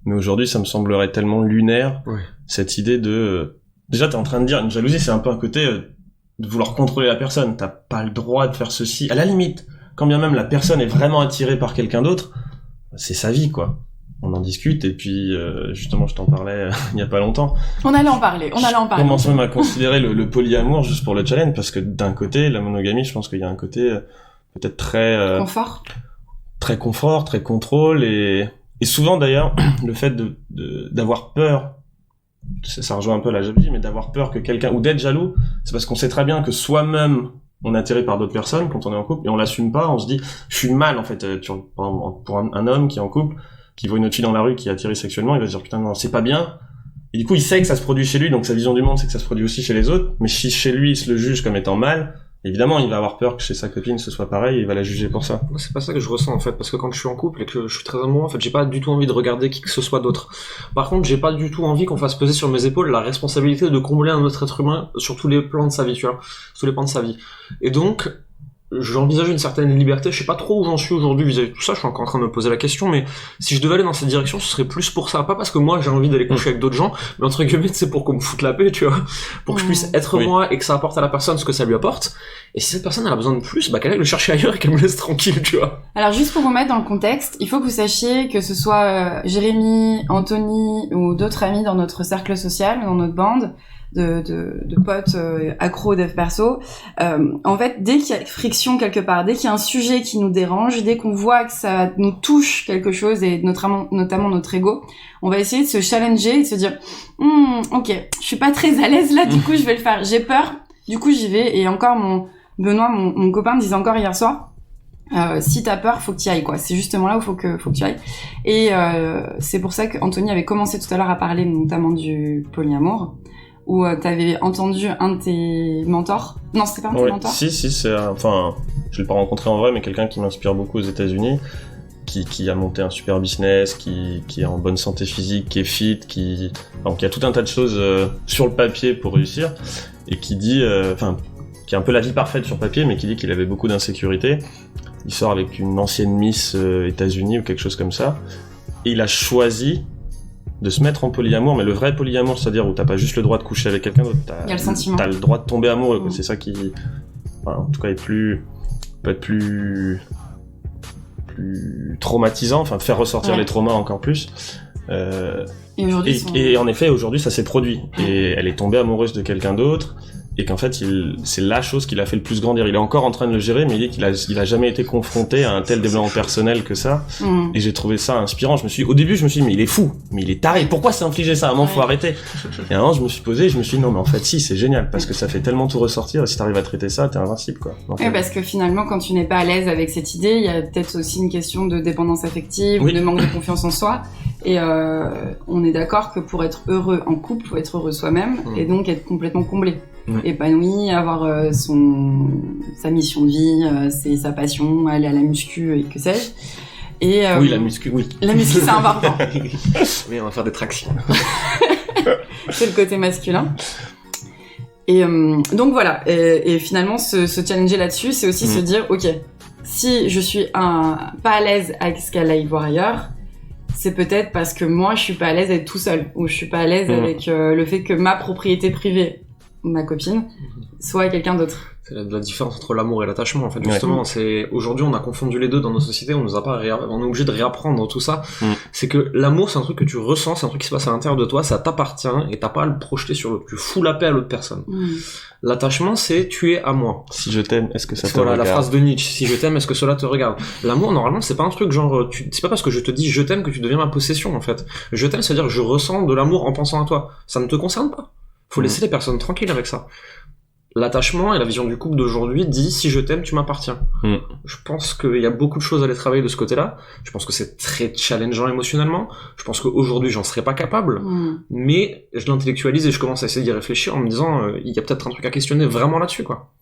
Mais aujourd'hui, ça me semblerait tellement lunaire, cette idée de... Déjà, t'es en train de dire, une jalousie, c'est un peu un côté de vouloir contrôler la personne. T'as pas le droit de faire ceci. À la limite, quand bien même la personne est vraiment attirée par quelqu'un d'autre, c'est sa vie, quoi. on en discute, et puis justement je t'en parlais il y a pas longtemps. On allait en parler. Je commence même à considérer le polyamour juste pour le challenge, parce que d'un côté, la monogamie, je pense qu'il y a un côté peut-être très confort, très contrôle, et souvent d'ailleurs le fait d'avoir peur, ça rejoint un peu la jalousie, mais d'avoir peur que quelqu'un, ou d'être jaloux, c'est parce qu'on sait très bien que soi-même on est attiré par d'autres personnes quand on est en couple, et on l'assume pas, on se dit je suis mal en fait. Pour un homme qui est en couple, qui voit une autre fille dans la rue qui est attirée sexuellement, il va se dire putain non, c'est pas bien, et du coup il sait que ça se produit chez lui, donc sa vision du monde c'est que ça se produit aussi chez les autres, mais si chez lui il se le juge comme étant mal, évidemment il va avoir peur que chez sa copine ce soit pareil, et il va la juger pour ça. Moi, c'est pas ça que je ressens en fait, parce que quand je suis en couple et que je suis très amoureux, en fait j'ai pas du tout envie de regarder qui que ce soit d'autre. Par contre j'ai pas du tout envie qu'on fasse peser sur mes épaules la responsabilité de combler un autre être humain sur tous les plans de sa vie, tu vois, tous les plans de sa vie. Et donc j'envisage une certaine liberté, je sais pas trop où j'en suis aujourd'hui vis-à-vis de tout ça, je suis encore en train de me poser la question, mais si je devais aller dans cette direction, ce serait plus pour ça, pas parce que moi j'ai envie d'aller coucher avec d'autres gens, mais entre guillemets c'est pour qu'on me foute la paix, tu vois, pour que je puisse être moi et que ça apporte à la personne ce que ça lui apporte, et si cette personne elle a besoin de plus, bah qu'elle aille le chercher ailleurs et qu'elle me laisse tranquille, tu vois. Alors juste pour vous mettre dans le contexte, il faut que vous sachiez que ce soit Jérémy, Anthony ou d'autres amis dans notre cercle social, dans notre bande, de potes accros dev perso, en fait dès qu'il y a friction quelque part, dès qu'il y a un sujet qui nous dérange, dès qu'on voit que ça nous touche quelque chose, et notamment notre ego, on va essayer de se challenger et de se dire ok, je suis pas très à l'aise là, du coup je vais le faire, j'ai peur, du coup j'y vais. Et encore Benoît, mon copain, me disait encore hier soir, si t'as peur, faut que tu y ailles, quoi. C'est justement là où faut que tu ailles. Et c'est pour ça qu'Anthony avait commencé tout à l'heure à parler notamment du polyamour, où t'avais entendu un de tes mentors. Non, c'était pas un de tes mentors. Si, c'est enfin, je l'ai pas rencontré en vrai, mais quelqu'un qui m'inspire beaucoup aux États-Unis, qui a monté un super business, qui est en bonne santé physique, qui est fit, qui a tout un tas de choses sur le papier pour réussir, et qui dit, qui a un peu la vie parfaite sur papier, mais qui dit qu'il avait beaucoup d'insécurité. Il sort avec une ancienne Miss États-Unis ou quelque chose comme ça, et il a choisi de se mettre en polyamour, mais le vrai polyamour, c'est-à-dire où t'as pas juste le droit de coucher avec quelqu'un d'autre, il y a le sentiment. T'as le droit de tomber amoureux, c'est ça qui, en tout cas, peut être plus traumatisant, enfin faire ressortir les traumas encore plus. Et aujourd'hui, et en effet, aujourd'hui, ça s'est produit, et elle est tombée amoureuse de quelqu'un d'autre, et qu'en fait, c'est la chose qui l'a fait le plus grandir. Il est encore en train de le gérer, mais il dit qu'il a jamais été confronté à un tel développement personnel que ça. Et j'ai trouvé ça inspirant. Au début, je me suis dit, mais il est fou, mais il est taré. Pourquoi s'infliger ça? À un moment, faut arrêter. Et à un moment, je me suis posé, et je me suis dit, non, mais en fait, si, c'est génial, parce que ça fait tellement tout ressortir, et si t'arrives à traiter ça, t'es invincible, quoi. En fait, oui, parce que finalement, quand tu n'es pas à l'aise avec cette idée, il y a peut-être aussi une question de dépendance affective, ou de manque de confiance en soi. Et on est d'accord que pour être heureux en couple, faut être heureux soi-même, et donc être complètement comblé. Épanoui, avoir sa mission de vie, sa passion, aller à la muscu et que sais-je. Et oui, la muscu, oui. La muscu, c'est important. Oui, on va faire des tractions. C'est le côté masculin. Et donc voilà. Et finalement, se challenger là-dessus, c'est aussi se dire, ok, si je suis pas à l'aise avec ce qu'elle aille voir ailleurs, c'est peut-être parce que moi, je suis pas à l'aise d'être tout seul, ou je suis pas à l'aise avec le fait que ma propriété privée, ma copine, soit quelqu'un d'autre. C'est la différence entre l'amour et l'attachement, en fait. Justement, c'est, aujourd'hui, on a confondu les deux dans nos sociétés, on est obligé de réapprendre tout ça. C'est que l'amour, c'est un truc que tu ressens, c'est un truc qui se passe à l'intérieur de toi, ça t'appartient, et t'as pas à le projeter sur l'autre. Tu fous la paix à l'autre personne. L'attachement, c'est tu es à moi. Si je t'aime, est-ce que ça te regarde? Voilà, la phrase de Nietzsche. Si je t'aime, est-ce que cela te regarde? L'amour, normalement, c'est pas un truc genre, c'est pas parce que je te dis je t'aime que tu deviens ma possession, en fait. Je t'aime, c'est-à-dire que je ressens de l'amour en pensant à toi. Ça ne te concerne pas. Faut laisser les personnes tranquilles avec ça. L'attachement et la vision du couple d'aujourd'hui dit si je t'aime, tu m'appartiens. Je pense qu'il y a beaucoup de choses à aller travailler de ce côté-là. Je pense que c'est très challengeant émotionnellement. Je pense qu'aujourd'hui, j'en serais pas capable. Mais je l'intellectualise et je commence à essayer d'y réfléchir en me disant il y a peut-être un truc à questionner vraiment là-dessus, quoi.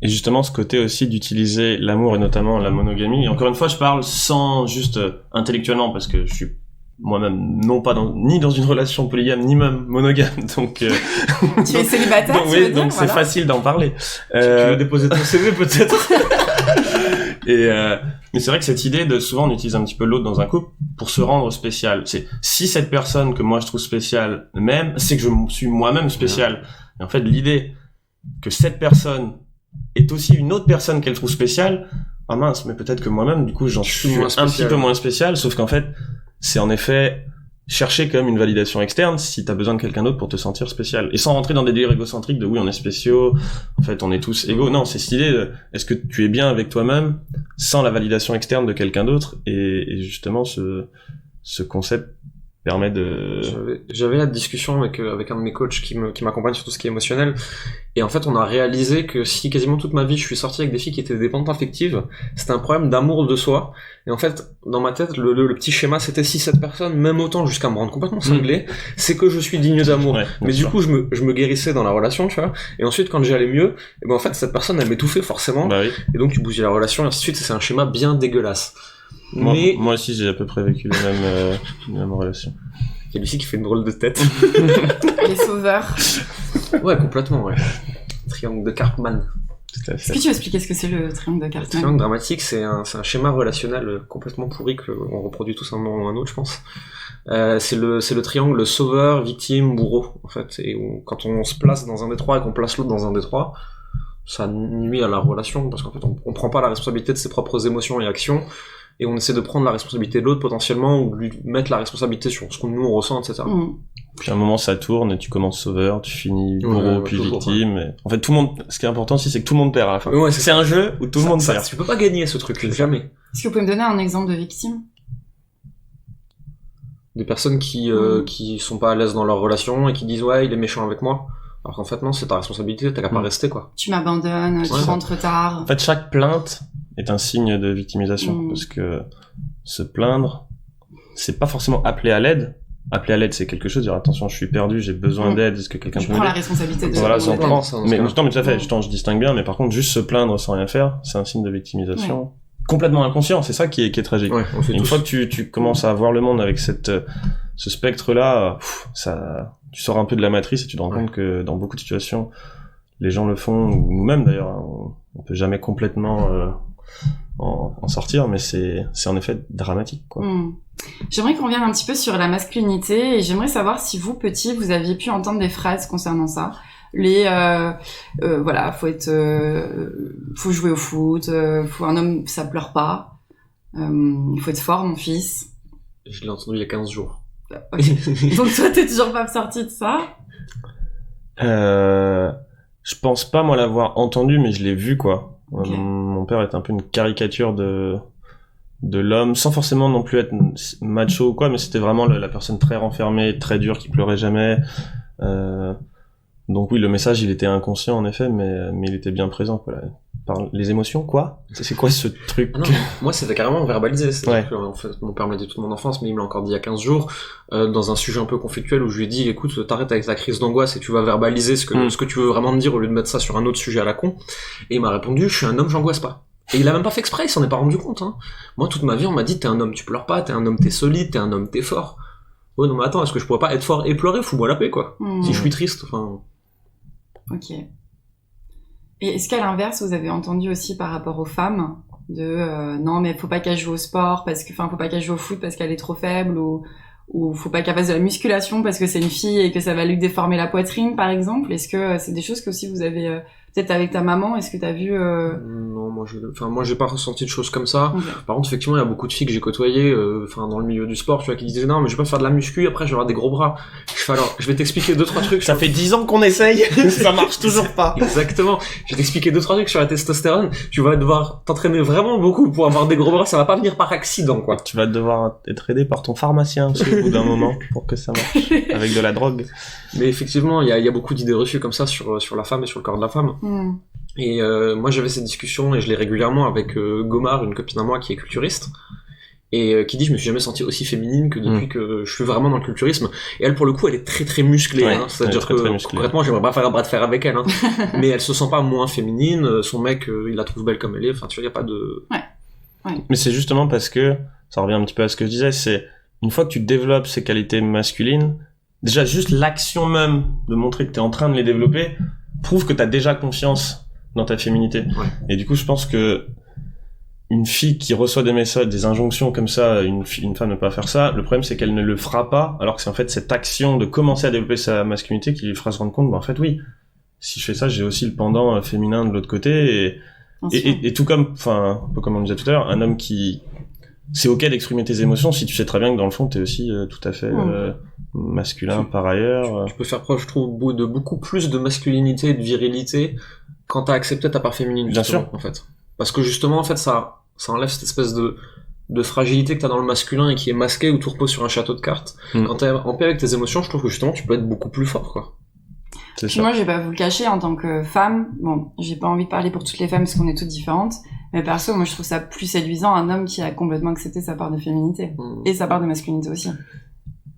Et justement, ce côté aussi d'utiliser l'amour et notamment la monogamie. Et encore une fois, je parle sans juste intellectuellement parce que je suis moi-même non pas ni dans une relation polygame ni même monogame, donc tu es célibataire, donc c'est facile d'en parler. Tu veux déposer ton CV peut-être. Et mais c'est vrai que cette idée de souvent on utilise un petit peu l'autre dans un couple pour se rendre spécial. C'est si cette personne que moi je trouve spéciale m'aime, c'est que je suis moi-même spécial. Et en fait l'idée que cette personne est aussi une autre personne qu'elle trouve spéciale, ah mince, mais peut-être que moi-même du coup j'en suis un petit peu moins spécial, sauf qu'en fait c'est en effet chercher quand même une validation externe si t'as besoin de quelqu'un d'autre pour te sentir spécial. Et sans rentrer dans des délires égocentriques de oui, on est spéciaux, en fait, on est tous égaux. Non, c'est cette idée de, est-ce que tu es bien avec toi-même sans la validation externe de quelqu'un d'autre? Et justement, ce concept permet de... J'avais la discussion avec un de mes coachs qui m'accompagne sur tout ce qui est émotionnel, et en fait on a réalisé que si quasiment toute ma vie je suis sorti avec des filles qui étaient dépendantes affectives, c'était un problème d'amour de soi. Et en fait dans ma tête le petit schéma c'était si cette personne m'aime autant jusqu'à me rendre complètement cinglé, c'est que je suis digne d'amour. Ouais, mais du coup je me guérissais dans la relation, tu vois, et ensuite quand j'allais mieux, et ben en fait cette personne elle m'étouffait forcément, Bah oui. et donc tu bousillais la relation et ainsi de suite. C'est un schéma bien dégueulasse. Moi aussi j'ai à peu près vécu la même relation. Il y a Lucie qui fait une drôle de tête. Les sauveurs. Ouais, complètement, ouais. Triangle de Karpman. Tout à Est-ce fait. que tu veux expliquer ce que c'est le triangle de Le Karpman? triangle dramatique, c'est un schéma relationnel complètement pourri qu'on reproduit tous à un moment ou à un autre, je pense. C'est le triangle sauveur, victime, bourreau, en fait. Et quand on se place dans un des trois et qu'on place l'autre dans un des trois, ça nuit à la relation, parce qu'en fait, on prend pas la responsabilité de ses propres émotions et actions, et on essaie de prendre la responsabilité de l'autre potentiellement, ou de lui mettre la responsabilité sur ce que nous on ressent, etc. Puis à un moment ça tourne et tu commences sauveur, tu finis bourreau, Ouais, puis toujours, victime. Et... En fait tout le monde, ce qui est important aussi c'est que tout le monde perd à la fin. Ouais, c'est un jeu où tout le monde perd. Tu peux pas gagner ce truc, jamais. Est-ce que vous pouvez me donner un exemple de victime? Des personnes qui sont pas à l'aise dans leur relation et qui disent ouais il est méchant avec moi, alors qu'en fait non, c'est ta responsabilité, t'as qu'à pas rester, quoi. Tu m'abandonnes, tu rentres tard. En fait chaque plainte est un signe de victimisation, parce que se plaindre, c'est pas forcément appeler à l'aide. Appeler à l'aide, c'est quelque chose, dire attention, je suis perdu, j'ai besoin d'aide, est-ce que quelqu'un Tu peut prends la m'aider? responsabilité de Voilà, de j'en l'aide. prends. ça, dans ce Mais cas-là. non, mais tout à fait, je distingue bien, mais par contre, juste se plaindre sans rien faire, c'est un signe de victimisation. Complètement inconscient, c'est ça qui est tragique. Ouais, on fait Et une tous. fois que tu commences à voir le monde avec ce spectre-là, tu sors un peu de la matrice et tu te rends compte que dans beaucoup de situations, les gens le font, ou nous-mêmes d'ailleurs, hein, on peut jamais complètement en sortir, mais c'est en effet dramatique, quoi. J'aimerais qu'on revienne un petit peu sur la masculinité, et j'aimerais savoir si vous, petit, vous aviez pu entendre des phrases concernant ça. Voilà, faut jouer au foot, un homme, ça pleure pas, il faut être fort, mon fils. Je l'ai entendu il y a 15 jours. Okay. Donc toi, t'es toujours pas sorti de ça? Je pense pas, moi, l'avoir entendu, mais je l'ai vu, quoi. Okay. Mon père est un peu une caricature de l'homme, sans forcément non plus être macho ou quoi, mais c'était vraiment la personne très renfermée, très dure, qui pleurait jamais. Donc oui, le message, il était inconscient, en effet, mais il était bien présent, quoi. Par les émotions, quoi? C'est quoi ce truc? Ah non, moi c'était carrément verbalisé. C'est-à-dire Ouais. que, en fait, mon père me l'a dit toute mon enfance, mais il me l'a encore dit il y a 15 jours, dans un sujet un peu conflictuel où je lui ai dit, écoute, t'arrêtes avec ta crise d'angoisse et tu vas verbaliser ce que tu veux vraiment me dire au lieu de mettre ça sur un autre sujet à la con. Et il m'a répondu, je suis un homme, j'angoisse pas. Et il a même pas fait exprès, il s'en est pas rendu compte, hein. Moi, toute ma vie, on m'a dit, t'es un homme, tu pleures pas, t'es un homme, t'es solide, t'es un homme, t'es fort. Oh non, mais attends, est-ce que je pourrais pas être fort et pleurer? Fous-moi la paix, quoi. Si je suis triste, enfin... Ok. Et est-ce qu'à l'inverse, vous avez entendu aussi par rapport aux femmes non, mais faut pas qu'elle joue au sport faut pas qu'elle joue au foot parce qu'elle est trop faible, ou faut pas qu'elle fasse de la musculation parce que c'est une fille et que ça va lui déformer la poitrine, par exemple? Est-ce que c'est des choses que aussi vous avez peut-être avec ta maman, est-ce que t'as vu Non, moi j'ai pas ressenti de choses comme ça. Okay. Par contre, effectivement, il y a beaucoup de filles que j'ai côtoyées, dans le milieu du sport, tu vois, qui disaient non, mais je vais pas faire de la muscu, après je vais avoir des gros bras. Alors, je vais t'expliquer 2-3 trucs. Ça fait 10 ans qu'on essaye, ça marche toujours pas. Exactement. Je vais t'expliquer 2-3 trucs sur la testostérone. Tu vas devoir t'entraîner vraiment beaucoup pour avoir des gros bras, ça va pas venir par accident, quoi. Tu vas devoir être aidé par ton pharmacien aussi au bout d'un moment pour que ça marche, avec de la drogue. Mais effectivement, il y a beaucoup d'idées reçues comme ça sur la femme et sur le corps de la femme. Et moi j'avais cette discussion et je l'ai régulièrement avec Gomar, une copine à moi qui est culturiste, et qui dit je me suis jamais sentie aussi féminine que depuis que je suis vraiment dans le culturisme. Et elle, pour le coup, elle est très très musclée, ouais, hein. C'est-à-dire très, que très musclée. concrètement j'aimerais pas faire un bras de fer avec elle, hein. Mais elle se sent pas moins féminine, son mec il la trouve belle comme elle est, enfin tu vois, y a pas de... Mais c'est justement parce que, ça revient un petit peu à ce que je disais, c'est une fois que tu développes ces qualités masculines, déjà juste l'action même de montrer que t'es en train de les développer prouve que t'as déjà confiance dans ta féminité. Ouais. Et du coup, je pense que une fille qui reçoit des messages, des injonctions comme ça, une femme ne peut pas faire ça, le problème c'est qu'elle ne le fera pas, alors que c'est en fait cette action de commencer à développer sa masculinité qui lui fera se rendre compte, en fait oui, si je fais ça, j'ai aussi le pendant féminin de l'autre côté, et tout comme, un peu comme on disait tout à l'heure, un homme qui c'est ok d'exprimer tes émotions si tu sais très bien que dans le fond t'es aussi tout à fait masculin par ailleurs. Tu peux faire preuve, je trouve, de beaucoup plus de masculinité et de virilité quand t'as accepté ta part féminine. Bien sûr. En fait. Parce que justement, en fait, ça enlève cette espèce de fragilité que t'as dans le masculin et qui est masquée ou tout repose sur un château de cartes. Quand t'es en paix avec tes émotions, je trouve que justement tu peux être beaucoup plus fort, quoi. C'est Puis ça. moi, je vais pas vous le cacher, en tant que femme, bon, j'ai pas envie de parler pour toutes les femmes parce qu'on est toutes différentes, mais perso, moi, je trouve ça plus séduisant un homme qui a complètement accepté sa part de féminité et sa part de masculinité aussi.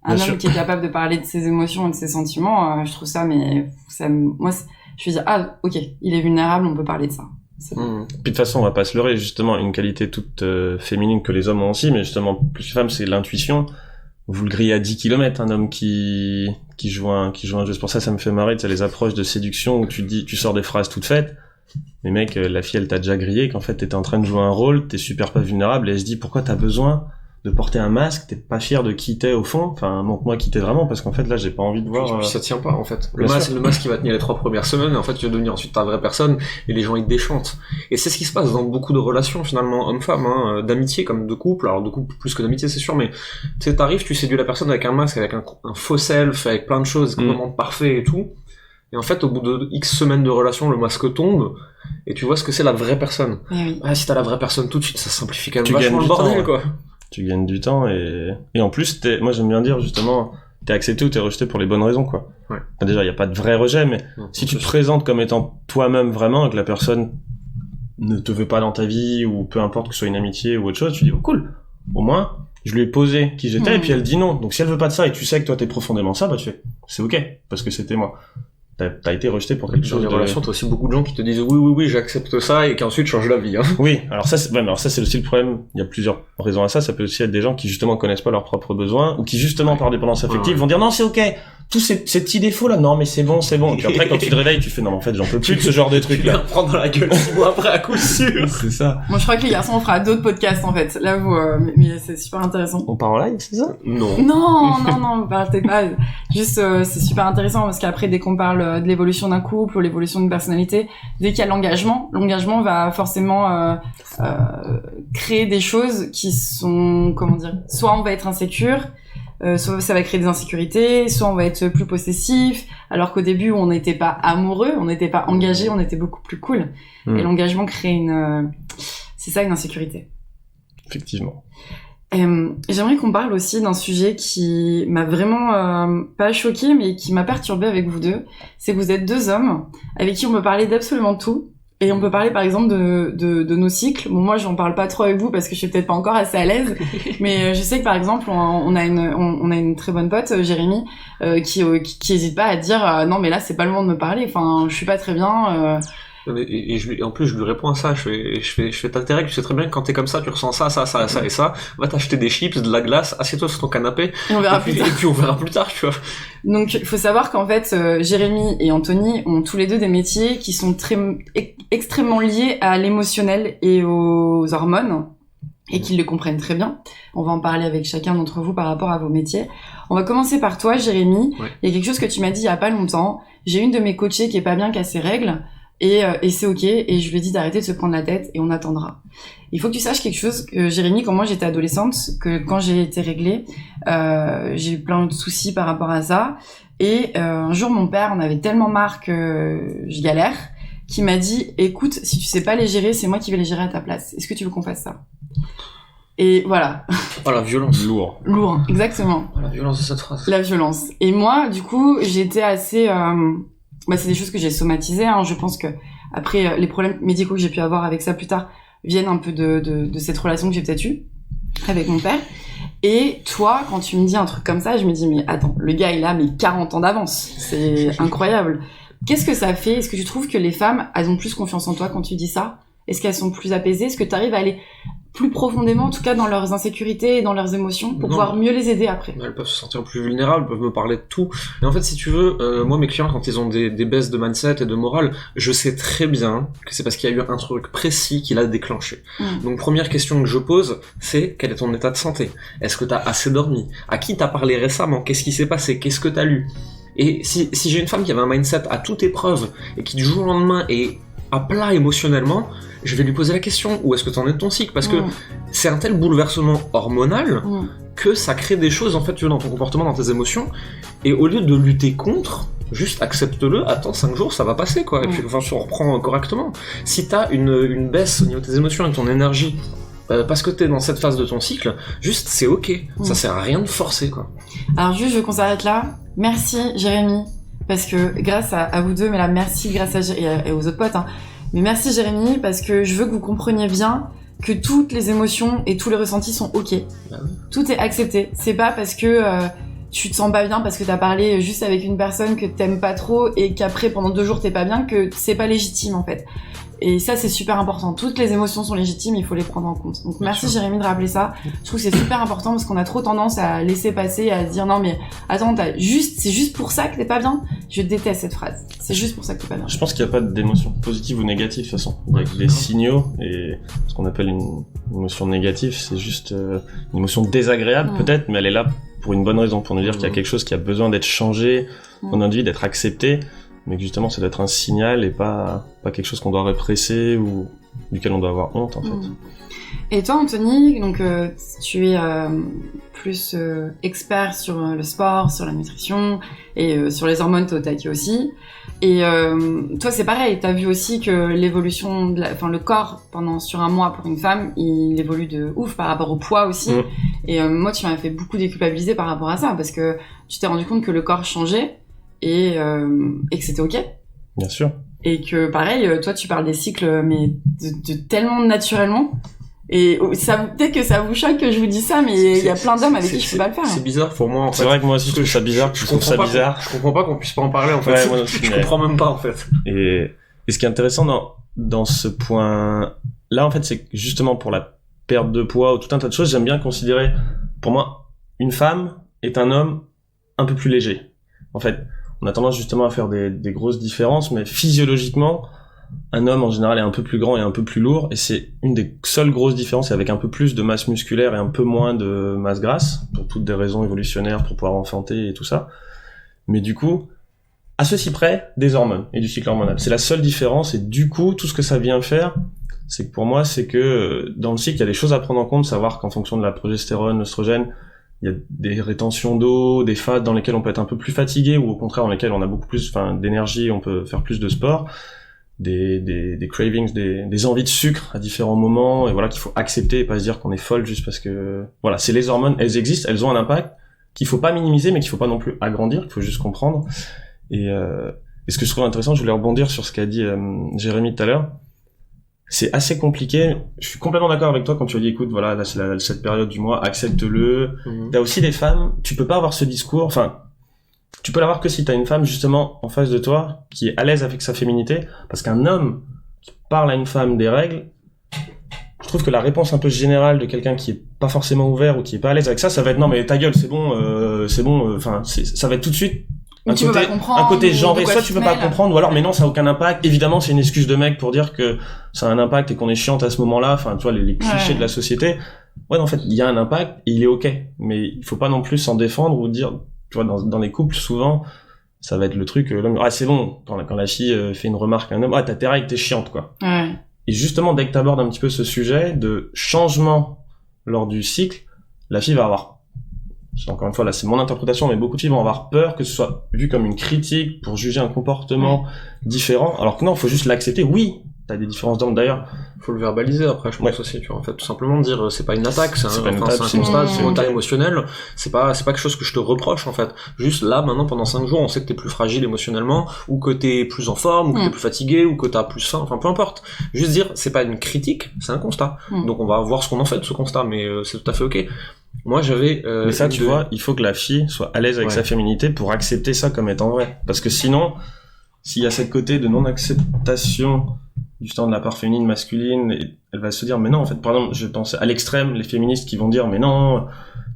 Un Bien homme sûr. qui est capable de parler de ses émotions et de ses sentiments, je trouve ça, mais je vais dire, ah, ok, il est vulnérable, on peut parler de ça. C'est bon. Puis de toute façon, on va pas se leurrer, justement, une qualité toute féminine que les hommes ont aussi, mais justement, plus les femmes, c'est l'intuition. Vous le grillez à 10 km, un homme qui joue un jeu. C'est pour ça me fait marrer, tu sais, les approches de séduction où tu sors des phrases toutes faites. Mais mec, la fille, elle t'a déjà grillé, qu'en fait, t'étais en train de jouer un rôle, t'es super pas vulnérable, et elle se dit, pourquoi t'as besoin de porter un masque, t'es pas fier de qui t'es au fond, enfin, montre-moi qui t'es vraiment, parce qu'en fait, là, j'ai pas envie de voir... Puis ça tient pas, en fait. Bien sûr. Le masque qui va tenir les 3 premières semaines, et en fait, tu vas devenir ensuite ta vraie personne, et les gens, ils te déchantent. Et c'est ce qui se passe dans beaucoup de relations, finalement, homme-femme, hein, d'amitié, comme de couple, alors de couple plus que d'amitié, c'est sûr, mais, tu sais, t'arrives, tu séduis la personne avec un masque, avec un faux self, avec plein de choses, complètement parfait et tout. Et en fait, au bout de X semaines de relation, le masque tombe, et tu vois ce que c'est la vraie personne. Mais oui. Ah, si t'as la vraie personne tout de suite, ça simplifie quand même Tu vachement gagnes le du bordel, temps, quoi. Tu gagnes du temps, et en plus, moi, j'aime bien dire, justement, t'es accepté ou t'es rejeté pour les bonnes raisons, quoi. Ouais. Enfin, déjà, il y a pas de vrai rejet, mais Non, si tu te présentes comme étant toi-même vraiment, et que la personne ne te veut pas dans ta vie, ou peu importe que ce soit une amitié ou autre chose, tu dis, oh, cool. Au moins, je lui ai posé qui j'étais, et puis elle dit non. Donc si elle veut pas de ça, et tu sais que toi t'es profondément ça, bah tu fais, c'est ok, parce que c'était moi. T'as été rejeté pour quelque Dans chose les de... relations, t'as aussi beaucoup de gens qui te disent oui, j'accepte ça, et qui ensuite changent la vie, hein. Oui, alors ça, c'est aussi le problème. Il y a plusieurs raisons à ça. Ça peut aussi être des gens qui justement connaissent pas leurs propres besoins, ou qui justement par dépendance affective vont dire non, c'est ok. Tous ces petits défauts là, non mais c'est bon. Et puis après quand tu te réveilles, tu fais non mais en fait j'en peux plus de ce genre de truc Tu vas là. prendre dans la gueule 6 mois après à coup sûr. C'est ça. Moi, je crois que les garçons, on fera d'autres podcasts, en fait. Là, mais c'est super intéressant. On part en live, c'est ça? Non. Non, vous partez pas. Juste, c'est super intéressant parce qu'après, dès qu'on parle de l'évolution d'un couple ou l'évolution d'une personnalité, dès qu'il y a l'engagement va forcément créer des choses qui sont, comment dire, soit on va être insécure, soit ça va créer des insécurités, soit on va être plus possessif, alors qu'au début on n'était pas amoureux, on n'était pas engagé, on était beaucoup plus cool. Et l'engagement crée c'est ça, une insécurité. Effectivement. J'aimerais qu'on parle aussi d'un sujet qui m'a vraiment pas choqué, mais qui m'a perturbé avec vous deux. C'est que vous êtes deux hommes avec qui on peut parler d'absolument tout. Et on peut parler par exemple de nos cycles. Bon, moi j'en parle pas trop avec vous parce que je suis peut-être pas encore assez à l'aise, mais je sais que par exemple on a une très bonne pote, Jérémy, qui hésite pas à dire non mais là c'est pas le moment de me parler. Enfin je suis pas très bien. Et en plus je lui réponds à ça, je fais t'as intérêt que tu sais très bien que quand t'es comme ça tu ressens ça et ça, va t'acheter des chips, de la glace, assieds-toi sur ton canapé Et on verra plus tard. Et puis on verra plus tard, tu vois. Donc il faut savoir qu'en fait Jérémy et Anthony ont tous les deux des métiers qui sont extrêmement liés à l'émotionnel et aux hormones et qu'ils le comprennent très bien. On va en parler avec chacun d'entre vous par rapport à vos métiers. On va commencer par toi Jérémy. Ouais. Il y a quelque chose que tu m'as dit il y a pas longtemps. J'ai une de mes coachées qui est pas bien, qui a ses règles. Et c'est ok, et je lui ai dit d'arrêter de se prendre la tête et on attendra. Il faut que tu saches quelque chose, que Jérémy, quand moi j'étais adolescente, que quand j'ai été réglée, j'ai eu plein de soucis par rapport à ça. Et un jour mon père en avait tellement marre que je galère, qu'il m'a dit écoute, si tu sais pas les gérer, c'est moi qui vais les gérer à ta place. Est-ce que tu veux qu'on fasse ça? Et voilà. Oh la violence. Lourd. Lourd, exactement. Oh la violence de cette phrase. La violence. Et moi, du coup, j'étais assez... c'est des choses que j'ai somatisées, hein. Je pense que après les problèmes médicaux que j'ai pu avoir avec ça plus tard viennent un peu de cette relation que j'ai peut-être eue avec mon père. Et toi, quand tu me dis un truc comme ça, je me dis mais attends, le gars il a 40 ans d'avance, c'est incroyable. Qu'est-ce que ça fait? Est-ce que tu trouves que les femmes, elles ont plus confiance en toi quand tu dis ça? Est-ce qu'elles sont plus apaisées? Est-ce que tu arrives à aller plus profondément, en tout cas dans leurs insécurités et dans leurs émotions, pour pouvoir mieux les aider après? Elles peuvent se sentir plus vulnérables, peuvent me parler de tout. Mais en fait, si tu veux, moi, mes clients, quand ils ont des baisses de mindset et de morale, je sais très bien que c'est parce qu'il y a eu un truc précis qui l'a déclenché. Donc, première question que je pose, c'est quel est ton état de santé? Est-ce que t'as assez dormi? À qui t'as parlé récemment? Qu'est-ce qui s'est passé? Qu'est-ce que t'as lu? Et si j'ai une femme qui avait un mindset à toute épreuve et qui du jour au lendemain est à plat émotionnellement, je vais lui poser la question, où est-ce que t'en es de ton cycle? Parce que c'est un tel bouleversement hormonal que ça crée des choses en fait dans ton comportement, dans tes émotions, et au lieu de lutter contre, juste accepte-le, attends 5 jours, ça va passer quoi, et puis enfin on reprend correctement. Si t'as une baisse au niveau de tes émotions et de ton énergie, parce que t'es dans cette phase de ton cycle, juste c'est ok, ça sert à rien de forcer quoi. Alors juste je veux qu'on s'arrête là, merci Jérémy, parce que grâce à vous deux, mais là merci grâce et aux autres potes, hein. Mais merci Jérémy, parce que je veux que vous compreniez bien que toutes les émotions et tous les ressentis sont ok. Tout est accepté. C'est pas parce que tu te sens pas bien parce que t'as parlé juste avec une personne que t'aimes pas trop et qu'après pendant 2 jours t'es pas bien que c'est pas légitime en fait. Et ça c'est super important. Toutes les émotions sont légitimes, il faut les prendre en compte. Donc merci Jérémy de rappeler ça. Je trouve que c'est super important parce qu'on a trop tendance à laisser passer, à dire non mais attends, c'est juste pour ça que t'es pas bien. Je déteste cette phrase. C'est juste pour ça que t'es pas bien. Je pense qu'il n'y a pas d'émotion positive ou négative de toute façon. Il y a des signaux, et ce qu'on appelle une émotion négative, c'est juste une émotion désagréable peut-être, mais elle est là pour une bonne raison, pour nous dire qu'il y a quelque chose qui a besoin d'être changé, qu'on a envie d'être accepté, mais que justement ça doit être un signal et pas quelque chose qu'on doit répresser ou duquel on doit avoir honte en fait. Et toi Anthony, donc tu es plus expert sur le sport, sur la nutrition et sur les hormones, t'es au taquet aussi. Et toi c'est pareil, t'as vu aussi que l'évolution, le corps sur un mois pour une femme, il évolue de ouf par rapport au poids aussi. Et moi tu m'as fait beaucoup déculpabiliser par rapport à ça parce que tu t'es rendu compte que le corps changeait et que c'était ok. Bien sûr. Et que pareil, toi tu parles des cycles mais de tellement naturellement. Et ça, peut-être que ça vous choque que je vous dis ça, mais il y a plein d'hommes avec qui je peux pas le faire. C'est bizarre pour moi en fait. C'est vrai que moi aussi je trouve ça bizarre, je comprends pas qu'on puisse pas en parler en fait. Ouais, moi aussi, je comprends même pas en fait. Et ce qui est intéressant dans ce point là en fait, c'est que justement pour la perte de poids ou tout un tas de choses, j'aime bien considérer, pour moi, une femme est un homme un peu plus léger. En fait, on a tendance justement à faire des grosses différences, mais physiologiquement, un homme en général est un peu plus grand et un peu plus lourd, et c'est une des seules grosses différences, avec un peu plus de masse musculaire et un peu moins de masse grasse, pour toutes des raisons évolutionnaires, pour pouvoir enfanter et tout ça. Mais du coup, à ceci près, des hormones et du cycle hormonal. C'est la seule différence, et du coup, tout ce que ça vient faire, c'est que pour moi, c'est que dans le cycle, il y a des choses à prendre en compte, savoir qu'en fonction de la progestérone, l'œstrogène, il y a des rétentions d'eau, des phases dans lesquelles on peut être un peu plus fatigué, ou au contraire dans lesquelles on a beaucoup plus d'énergie, on peut faire plus de sport, des cravings, des envies de sucre à différents moments, et voilà, qu'il faut accepter et pas se dire qu'on est folle juste parce que voilà, c'est les hormones, elles existent, elles ont un impact qu'il faut pas minimiser mais qu'il faut pas non plus agrandir, qu'il faut juste comprendre. Et ce que je trouve intéressant, je voulais rebondir sur ce qu'a dit Jérémy tout à l'heure. C'est assez compliqué. Je suis complètement d'accord avec toi quand tu as dit, écoute, voilà, là c'est cette période du mois, accepte-le. T'as aussi des femmes, tu peux pas avoir ce discours, enfin, tu peux l'avoir que si t'as une femme justement en face de toi qui est à l'aise avec sa féminité, parce qu'un homme qui parle à une femme des règles, je trouve que la réponse un peu générale de quelqu'un qui est pas forcément ouvert ou qui est pas à l'aise avec ça va être non mais ta gueule, c'est bon, enfin ça va être tout de suite un côté genré, soit tu peux pas comprendre, ou alors mais non, ça a aucun impact. Évidemment, c'est une excuse de mec pour dire que ça a un impact et qu'on est chiante à ce moment-là, enfin tu vois les clichés de la société. Ouais, en fait, il y a un impact et il est ok, mais il faut pas non plus s'en défendre ou dire, tu vois, dans les couples souvent ça va être le truc l'homme, ah c'est bon, quand la fille fait une remarque à un homme, ah t'as tes règles, t'es chiante quoi. Ouais. Et justement, dès que t'abordes un petit peu ce sujet de changement lors du cycle, la fille va avoir, encore une fois là c'est mon interprétation, mais beaucoup de filles vont avoir peur que ce soit vu comme une critique pour juger un comportement différent, alors que non, faut juste l'accepter. Oui, t'as des différences d'hommes d'ailleurs, faut le verbaliser après, je pense aussi, tu vois, en fait, tout simplement dire c'est pas une attaque, c'est un constat, c'est un état émotionnel, c'est pas quelque chose que je te reproche en fait. Juste là maintenant pendant 5 jours, on sait que t'es plus fragile émotionnellement, ou que t'es plus en forme, ou que t'es plus fatigué, ou que t'as plus faim, enfin peu importe. Juste dire c'est pas une critique, c'est un constat. Donc on va voir ce qu'on en fait de ce constat, mais c'est tout à fait ok. Moi j'avais mais ça tu vois, il faut que la fille soit à l'aise avec sa féminité pour accepter ça comme étant vrai, parce que sinon s'il y a cette côté de non-acceptation justement de la part féminine masculine, elle va se dire mais non, en fait, par exemple, je pense à l'extrême, les féministes qui vont dire mais non,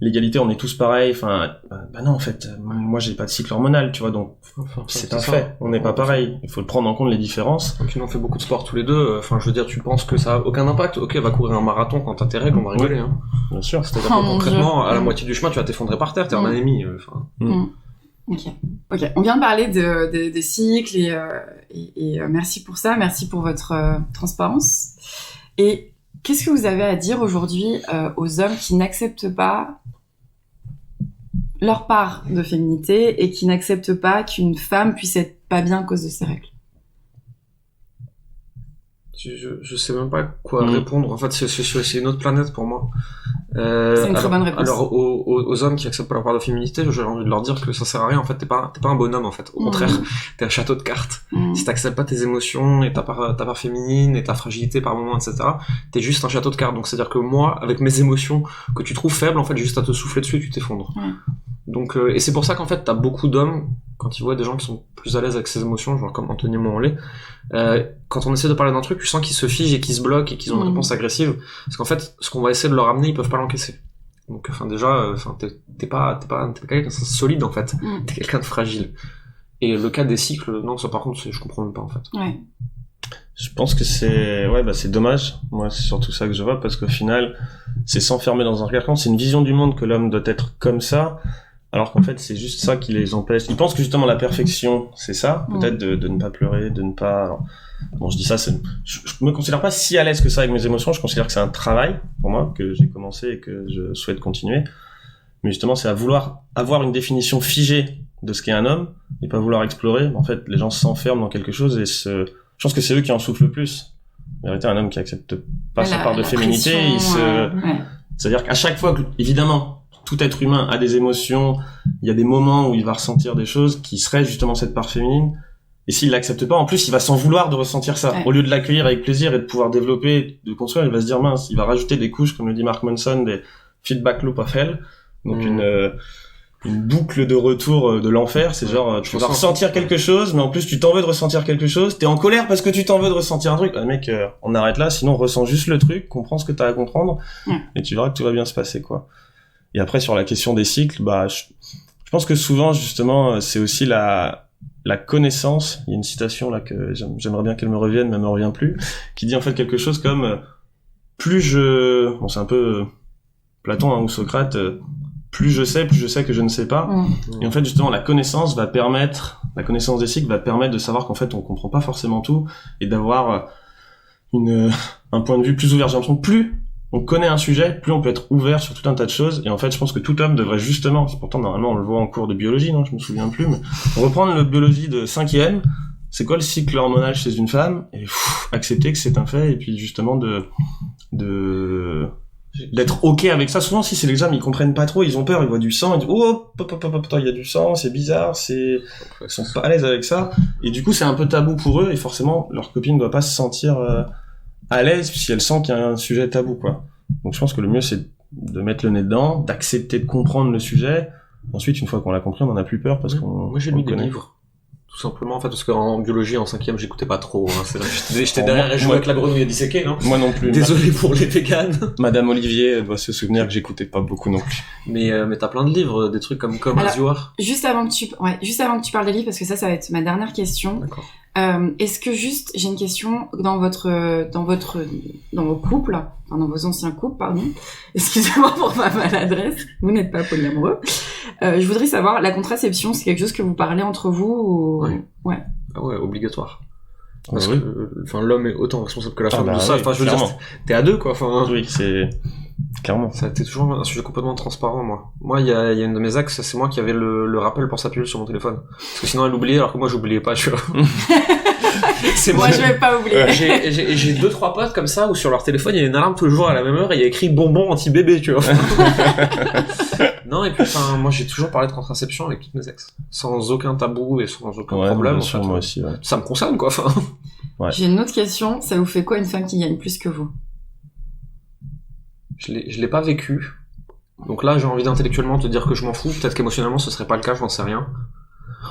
l'égalité, on est tous pareils, enfin bah non, en fait, moi j'ai pas de cycle hormonal, tu vois, donc c'est un fait, on n'est pas pareil, il faut le prendre en compte les différences. Donc on fait beaucoup de sport tous les deux, enfin je veux dire, tu penses que ça a aucun impact, ok, va courir un marathon quand t'as tes règles, on va rigoler, hein. Bien sûr. C'est-à-dire que concrètement, à la moitié du chemin, tu vas t'effondrer par terre, t'es en anémie, Ok. On vient de parler de cycles et merci pour ça, merci pour votre transparence. Et qu'est-ce que vous avez à dire aujourd'hui aux hommes qui n'acceptent pas leur part de féminité et qui n'acceptent pas qu'une femme puisse être pas bien à cause de ses règles? Je sais même pas quoi répondre. En fait, c'est une autre planète pour moi. C'est une très bonne réponse. Alors, aux hommes qui acceptent pas leur part de féminité, j'ai envie de leur dire que ça sert à rien. En fait, t'es pas un bonhomme, en fait. Au contraire, t'es un château de cartes. Si t'acceptes pas tes émotions et ta part féminine et ta fragilité par moment, etc., t'es juste un château de cartes. Donc, c'est-à-dire que moi, avec mes émotions que tu trouves faibles, en fait, j'ai juste à te souffler dessus et tu t'effondres. Donc, et c'est pour ça qu'en fait, t'as beaucoup d'hommes, quand ils voient des gens qui sont plus à l'aise avec ses émotions, genre comme Anthony Montlet, quand on essaie de parler d'un truc, tu sens qu'ils se figent et qu'ils se bloquent et qu'ils ont une réponse agressive, parce qu'en fait, ce qu'on va essayer de leur amener, ils peuvent pas l'encaisser. Donc, enfin, déjà, t'es pas quelqu'un de solide, en fait. T'es quelqu'un de fragile. Et le cas des cycles, non, ça par contre, je comprends même pas, en fait. Ouais. Je pense que c'est dommage. Moi, c'est surtout ça que je vois, parce qu'au final, c'est s'enfermer dans un carcan. C'est une vision du monde que l'homme doit être comme ça. Alors qu'en fait, c'est juste ça qui les empêche. Ils pensent que justement la perfection, c'est ça. Peut-être de ne pas pleurer, de ne pas... Alors, bon, je dis ça, je me considère pas si à l'aise que ça avec mes émotions. Je considère que c'est un travail pour moi, que j'ai commencé et que je souhaite continuer. Mais justement, c'est à vouloir avoir une définition figée de ce qu'est un homme et pas vouloir explorer. En fait, les gens s'enferment dans quelque chose et je pense que c'est eux qui en souffrent le plus. En vérité, un homme qui accepte pas sa part de féminité, c'est-à-dire qu'à chaque fois, évidemment, tout être humain a des émotions, il y a des moments où il va ressentir des choses qui seraient justement cette part féminine, et s'il l'accepte pas, en plus, il va s'en vouloir de ressentir ça. Au lieu de l'accueillir avec plaisir et de pouvoir développer, de construire, il va se dire, mince, il va rajouter des couches, comme le dit Mark Manson, des feedback loop of hell, donc une boucle de retour de l'enfer. C'est genre, tu vas ressentir quelque chose, mais en plus, tu t'en veux de ressentir quelque chose, t'es en colère parce que tu t'en veux de ressentir un truc. Ah, mec, on arrête là, sinon on ressent juste le truc, comprends ce que t'as à comprendre, et tu verras que tout va bien se passer, quoi. Et après, sur la question des cycles, je pense que souvent, justement, c'est aussi la connaissance. Il y a une citation là que j'aimerais bien qu'elle me revienne, mais elle me revient plus, qui dit en fait quelque chose comme bon, c'est un peu Platon ou Socrate, plus je sais que je ne sais pas. Et en fait, justement, la connaissance des cycles va permettre de savoir qu'en fait, on comprend pas forcément tout et d'avoir un point de vue plus ouvert. J'ai l'impression que plus on connaît un sujet, plus on peut être ouvert sur tout un tas de choses. Et en fait, je pense que tout homme devrait justement, pourtant normalement on le voit en cours de biologie, non, je me souviens plus, mais reprendre le biologie de 5e, c'est quoi le cycle hormonal chez une femme, et accepter que c'est un fait, et puis justement d'être ok avec ça. Souvent, si c'est l'examen, ils comprennent pas trop, ils ont peur, ils voient du sang, ils disent oh, il y a du sang, c'est bizarre, ils sont pas à l'aise avec ça, et du coup c'est un peu tabou pour eux, et forcément leur copine ne doit pas se sentir à l'aise si elle sent qu'il y a un sujet tabou, quoi. Donc je pense que le mieux c'est de mettre le nez dedans, d'accepter de comprendre le sujet. Ensuite, une fois qu'on l'a compris, on en a plus peur parce qu'on... Moi j'ai lu des livres, tout simplement, en fait, parce qu'en biologie, en 5e, j'écoutais pas trop, hein. J'étais derrière et jouais avec la grenouille à disséquer, non? Moi non plus. Désolé pour les véganes. Madame Olivier doit se souvenir que j'écoutais pas beaucoup non plus. Mais t'as plein de livres, des trucs comme As You Are. Juste avant que tu parles des livres, parce que ça va être ma dernière question. D'accord. Est-ce que juste, j'ai une question dans vos couples, enfin dans vos anciens couples, pardon. Excusez-moi pour ma maladresse. Vous n'êtes pas polyamoureux. Je voudrais savoir, la contraception, c'est quelque chose que vous parlez entre vous ou... Ouais. Ah ouais, obligatoire. Parce oui. que, l'homme est autant responsable que la femme de ça. Oui, enfin, je veux dire, t'es à deux, quoi. Enfin, oui, c'est clairement. Ça a été toujours un sujet complètement transparent, moi. Moi, il y a une de mes ex, c'est moi qui avais le rappel pour sa pilule sur mon téléphone. Parce que sinon, elle oubliait, alors que moi, j'oubliais pas, tu vois. C'est moi, je vais pas oublier. J'ai 2-3 potes comme ça où sur leur téléphone il y a une alarme tous les jours à la même heure et il y a écrit bonbon anti-bébé, tu vois. Non, et puis enfin moi j'ai toujours parlé de contraception avec toutes mes ex, sans aucun tabou et sans aucun problème. Bien sûr, moi aussi. Ouais. Ça me concerne, quoi. Enfin. Ouais. J'ai une autre question. Ça vous fait quoi une femme qui gagne plus que vous? Je l'ai pas vécu. Donc là j'ai envie d'intellectuellement te dire que je m'en fous. Peut-être qu'émotionnellement ce serait pas le cas, j'en sais rien.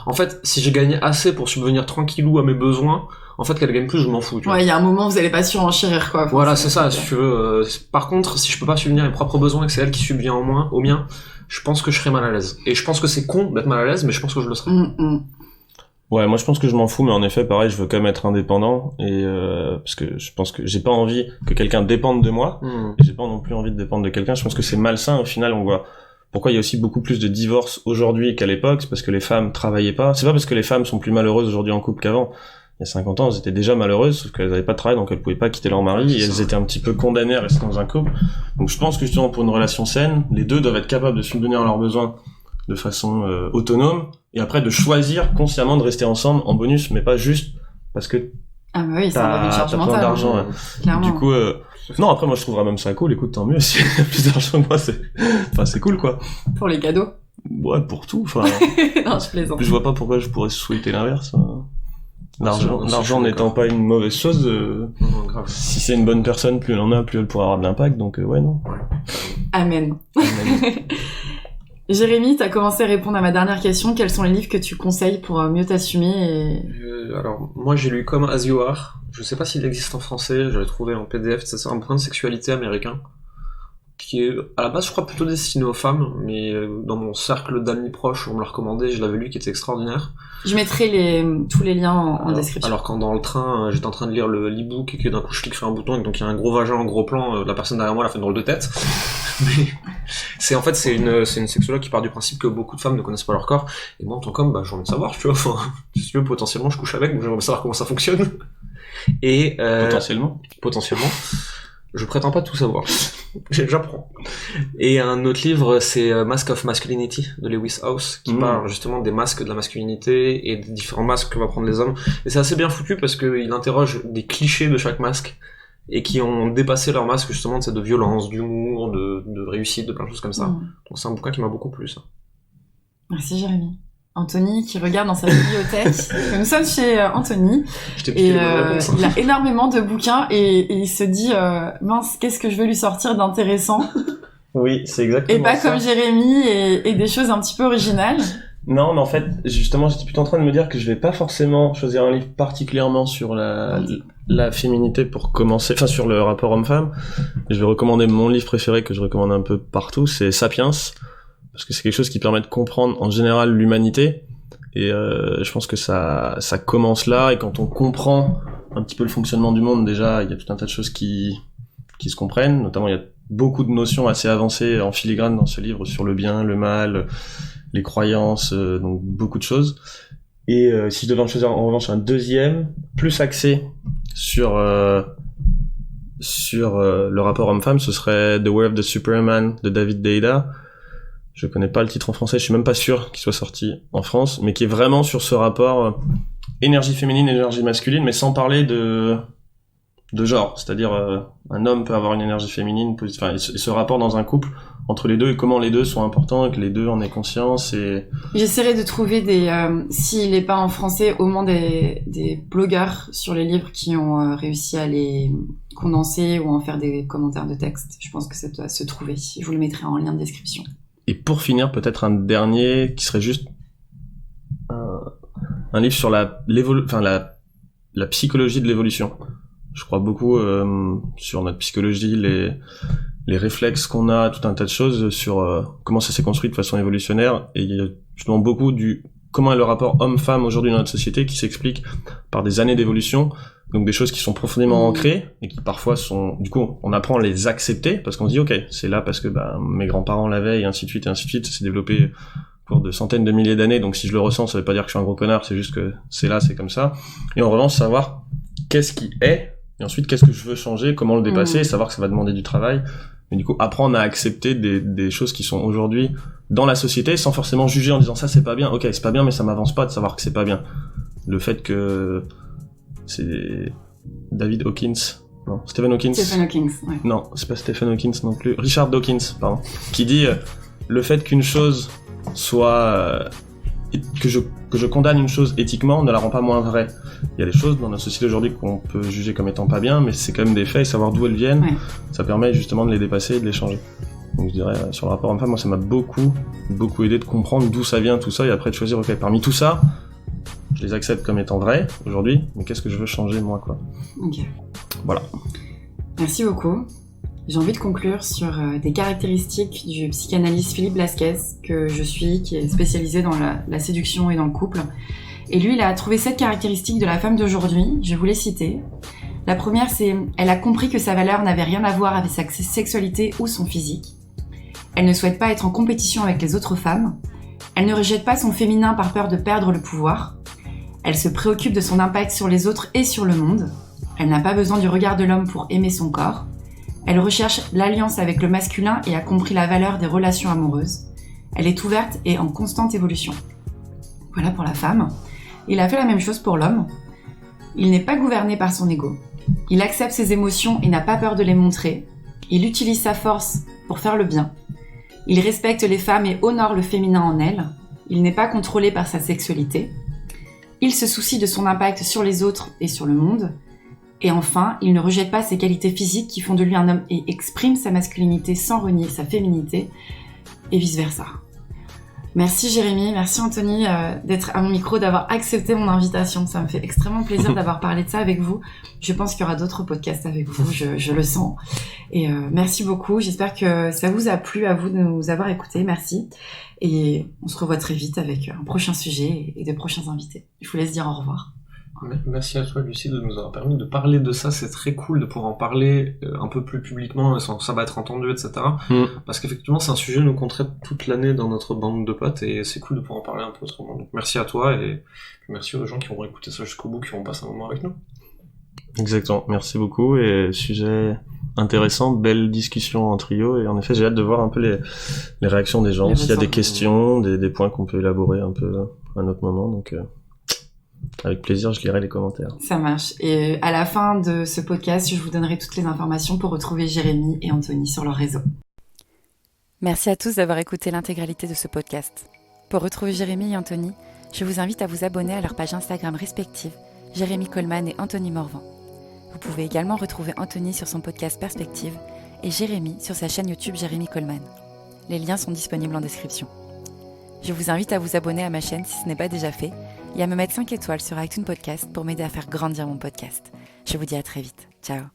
En fait, si j'ai gagné assez pour subvenir tranquillou à mes besoins, en fait, qu'elle gagne plus, je m'en fous. Ouais, il y a un moment où vous allez pas surenchérir, quoi. Voilà, c'est ça, si tu veux. Par contre, si je peux pas subvenir mes propres besoins et que c'est elle qui subvient au mien, je pense que je serais mal à l'aise. Et je pense que c'est con d'être mal à l'aise, mais je pense que je le serais. Ouais, moi je pense que je m'en fous, mais en effet, pareil, je veux quand même être indépendant, et parce que je pense que j'ai pas envie que quelqu'un dépende de moi, et j'ai pas non plus envie de dépendre de quelqu'un. Je pense que c'est malsain. Au final, on voit pourquoi il y a aussi beaucoup plus de divorces aujourd'hui qu'à l'époque, c'est parce que les femmes travaillaient pas. C'est pas parce que les femmes sont plus malheureuses aujourd'hui en couple qu'avant. Il y a 50 ans, elles étaient déjà malheureuses, sauf qu'elles avaient pas de travail, donc elles pouvaient pas quitter leur mari, et elles étaient un petit peu condamnées à rester dans un couple. Donc je pense que justement, pour une relation saine, les deux doivent être capables de subvenir à leurs besoins de façon autonome, et après de choisir consciemment de rester ensemble en bonus, mais pas juste parce que Ah bah oui, c'est un peu de charge t'as besoin mentale. d'argent. Ouais. Clairement. Du coup, non, après moi je trouverais même ça cool, écoute, tant mieux, si y a plus d'argent que moi, c'est cool quoi. Pour les cadeaux. Ouais, pour tout, enfin, Non, je plaisante. je vois pas pourquoi je pourrais souhaiter l'inverse. L'argent je suis n'étant d'accord. pas une mauvaise chose, Non, grave. si c'est une bonne personne, plus elle en a, plus elle pourra avoir de l'impact, donc ouais, non. Amen. Jérémy, t'as commencé à répondre à ma dernière question. Quels sont les livres que tu conseilles pour mieux t'assumer Alors, moi j'ai lu Come As You Are. Je sais pas s'il existe en français, j'avais trouvé en PDF. C'est un bouquin de sexualité américain qui est à la base, je crois, plutôt destiné aux femmes, mais dans mon cercle d'amis proches, on me l'a recommandé, je l'avais lu, qui était extraordinaire. Je mettrai tous les liens en description. Alors quand dans le train, j'étais en train de lire l'e-book et que d'un coup je clique sur un bouton et donc il y a un gros vagin en gros plan, la personne derrière moi elle a fait une drôle de tête. Mais c'est une sexologue qui part du principe que beaucoup de femmes ne connaissent pas leur corps, et moi en tant qu'homme, j'ai envie de savoir, tu vois, enfin, si tu veux, potentiellement je couche avec, donc j'aimerais savoir comment ça fonctionne. Et potentiellement. Je prétends pas tout savoir. J'apprends. Et un autre livre, c'est Mask of Masculinity de Lewis Howes, qui parle justement des masques de la masculinité et des différents masques que va prendre les hommes. Et c'est assez bien foutu parce qu'il interroge des clichés de chaque masque et qui ont dépassé leur masque justement de violence, d'humour, de réussite, de plein de choses comme ça. Donc c'est un bouquin qui m'a beaucoup plu, ça. Merci Jérémy. Anthony qui regarde dans sa bibliothèque. Nous sommes chez Anthony et il a énormément de bouquins et il se dit mince, qu'est-ce que je vais lui sortir d'intéressant. Oui, c'est exactement et pas ça. comme Jérémy et des choses un petit peu originales. Non, mais en fait, justement, j'étais plutôt en train de me dire que je vais pas forcément choisir un livre particulièrement sur la féminité pour commencer, enfin sur le rapport homme-femme. Je vais recommander mon livre préféré que je recommande un peu partout, c'est Sapiens. Parce que c'est quelque chose qui permet de comprendre en général l'humanité, et je pense que ça commence là, et quand on comprend un petit peu le fonctionnement du monde, déjà il y a tout un tas de choses qui se comprennent, notamment il y a beaucoup de notions assez avancées en filigrane dans ce livre sur le bien, le mal, les croyances, donc beaucoup de choses. Et si je devais en choisir en revanche un deuxième, plus axé sur le rapport homme-femme, ce serait The Way of the Superman de David Deida. Je connais pas le titre en français, je suis même pas sûr qu'il soit sorti en France, mais qui est vraiment sur ce rapport énergie féminine, énergie masculine, mais sans parler de genre. C'est-à-dire, un homme peut avoir une énergie féminine, enfin, et ce rapport dans un couple entre les deux, et comment les deux sont importants, et que les deux en aient conscience, et... J'essaierai de trouver s'il est pas en français, au moins des blogueurs sur les livres qui ont réussi à les condenser ou en faire des commentaires de texte. Je pense que ça doit se trouver. Je vous le mettrai en lien de description. Et pour finir, peut-être un dernier qui serait juste un livre sur la psychologie de l'évolution. Je crois beaucoup sur notre psychologie, les réflexes qu'on a, tout un tas de choses sur comment ça s'est construit de façon évolutionnaire. Et il y a justement beaucoup comment est le rapport homme-femme aujourd'hui dans notre société qui s'explique par des années d'évolution. Donc des choses qui sont profondément ancrées et qui parfois sont... Du coup, on apprend à les accepter parce qu'on se dit, ok, c'est là parce que mes grands-parents l'avaient et ainsi de suite et ainsi de suite. Ça s'est développé au cours de centaines de milliers d'années. Donc si je le ressens, ça veut pas dire que je suis un gros connard, c'est juste que c'est là, c'est comme ça. Et en revanche, savoir qu'est-ce qui est et ensuite qu'est-ce que je veux changer, comment le dépasser, savoir que ça va demander du travail. Mais du coup, apprendre à accepter des choses qui sont aujourd'hui dans la société sans forcément juger en disant ça c'est pas bien. Ok, c'est pas bien, mais ça m'avance pas de savoir que c'est pas bien. Le fait que... C'est David Hawkins, non, Stephen Hawkins. Stephen Hawkins, ouais. Non, c'est pas Stephen Hawkins non plus. Richard Dawkins, pardon. Qui dit le fait qu'une chose soit que je condamne une chose éthiquement ne la rend pas moins vraie. Il y a des choses dans la société aujourd'hui qu'on peut juger comme étant pas bien, mais c'est quand même des faits et savoir d'où elles viennent, ça permet justement de les dépasser et de les changer. Donc je dirais sur le rapport homme-femme, moi ça m'a beaucoup aidé de comprendre d'où ça vient tout ça et après de choisir ok parmi tout ça. Je les accepte comme étant vrais aujourd'hui, mais qu'est-ce que je veux changer moi quoi. Ok. Voilà. Merci beaucoup. J'ai envie de conclure sur des caractéristiques du psychanalyste Philippe Blasquez que je suis, qui est spécialisé dans la séduction et dans le couple. Et lui, il a trouvé 7 caractéristiques de la femme d'aujourd'hui. Je vais vous les citer. La première, c'est elle a compris que sa valeur n'avait rien à voir avec sa sexualité ou son physique. Elle ne souhaite pas être en compétition avec les autres femmes. Elle ne rejette pas son féminin par peur de perdre le pouvoir. Elle se préoccupe de son impact sur les autres et sur le monde. Elle n'a pas besoin du regard de l'homme pour aimer son corps. Elle recherche l'alliance avec le masculin et a compris la valeur des relations amoureuses. Elle est ouverte et en constante évolution. Voilà pour la femme. Il a fait la même chose pour l'homme. Il n'est pas gouverné par son ego. Il accepte ses émotions et n'a pas peur de les montrer. Il utilise sa force pour faire le bien. Il respecte les femmes et honore le féminin en elles. Il n'est pas contrôlé par sa sexualité. Il se soucie de son impact sur les autres et sur le monde. Et enfin, il ne rejette pas ses qualités physiques qui font de lui un homme et exprime sa masculinité sans renier sa féminité, et vice-versa. Merci Jérémy, merci Anthony d'être à mon micro, d'avoir accepté mon invitation. Ça me fait extrêmement plaisir d'avoir parlé de ça avec vous. Je pense qu'il y aura d'autres podcasts avec vous, je le sens. Et merci beaucoup, j'espère que ça vous a plu à vous de nous avoir écoutés, merci. Et on se revoit très vite avec un prochain sujet et de prochains invités. Je vous laisse dire au revoir. Merci à toi Lucie de nous avoir permis de parler de ça, c'est très cool de pouvoir en parler un peu plus publiquement, sans ça va être entendu, etc. Parce qu'effectivement c'est un sujet qu'on traite toute l'année dans notre bande de potes et c'est cool de pouvoir en parler un peu autrement. Donc merci à toi et merci aux gens qui vont écouter ça jusqu'au bout, qui vont passer un moment avec nous. Exactement, merci beaucoup et sujet intéressant, belle discussion en trio et en effet j'ai hâte de voir un peu les réactions des gens, s'il y a des questions, des points qu'on peut élaborer un peu à un autre moment, donc avec plaisir, je lirai les commentaires. Ça marche. Et à la fin de ce podcast, je vous donnerai toutes les informations pour retrouver Jérémy et Anthony sur leur réseau. Merci à tous d'avoir écouté l'intégralité de ce podcast. Pour retrouver Jérémy et Anthony, je vous invite à vous abonner à leur page Instagram respective, Jérémy Coleman et Anthony Morvan. Vous pouvez également retrouver Anthony sur son podcast Perspective et Jérémy sur sa chaîne YouTube Jérémy Coleman. Les liens sont disponibles en description. Je vous invite à vous abonner à ma chaîne si ce n'est pas déjà fait et à me mettre 5 étoiles sur iTunes Podcast pour m'aider à faire grandir mon podcast. Je vous dis à très vite. Ciao.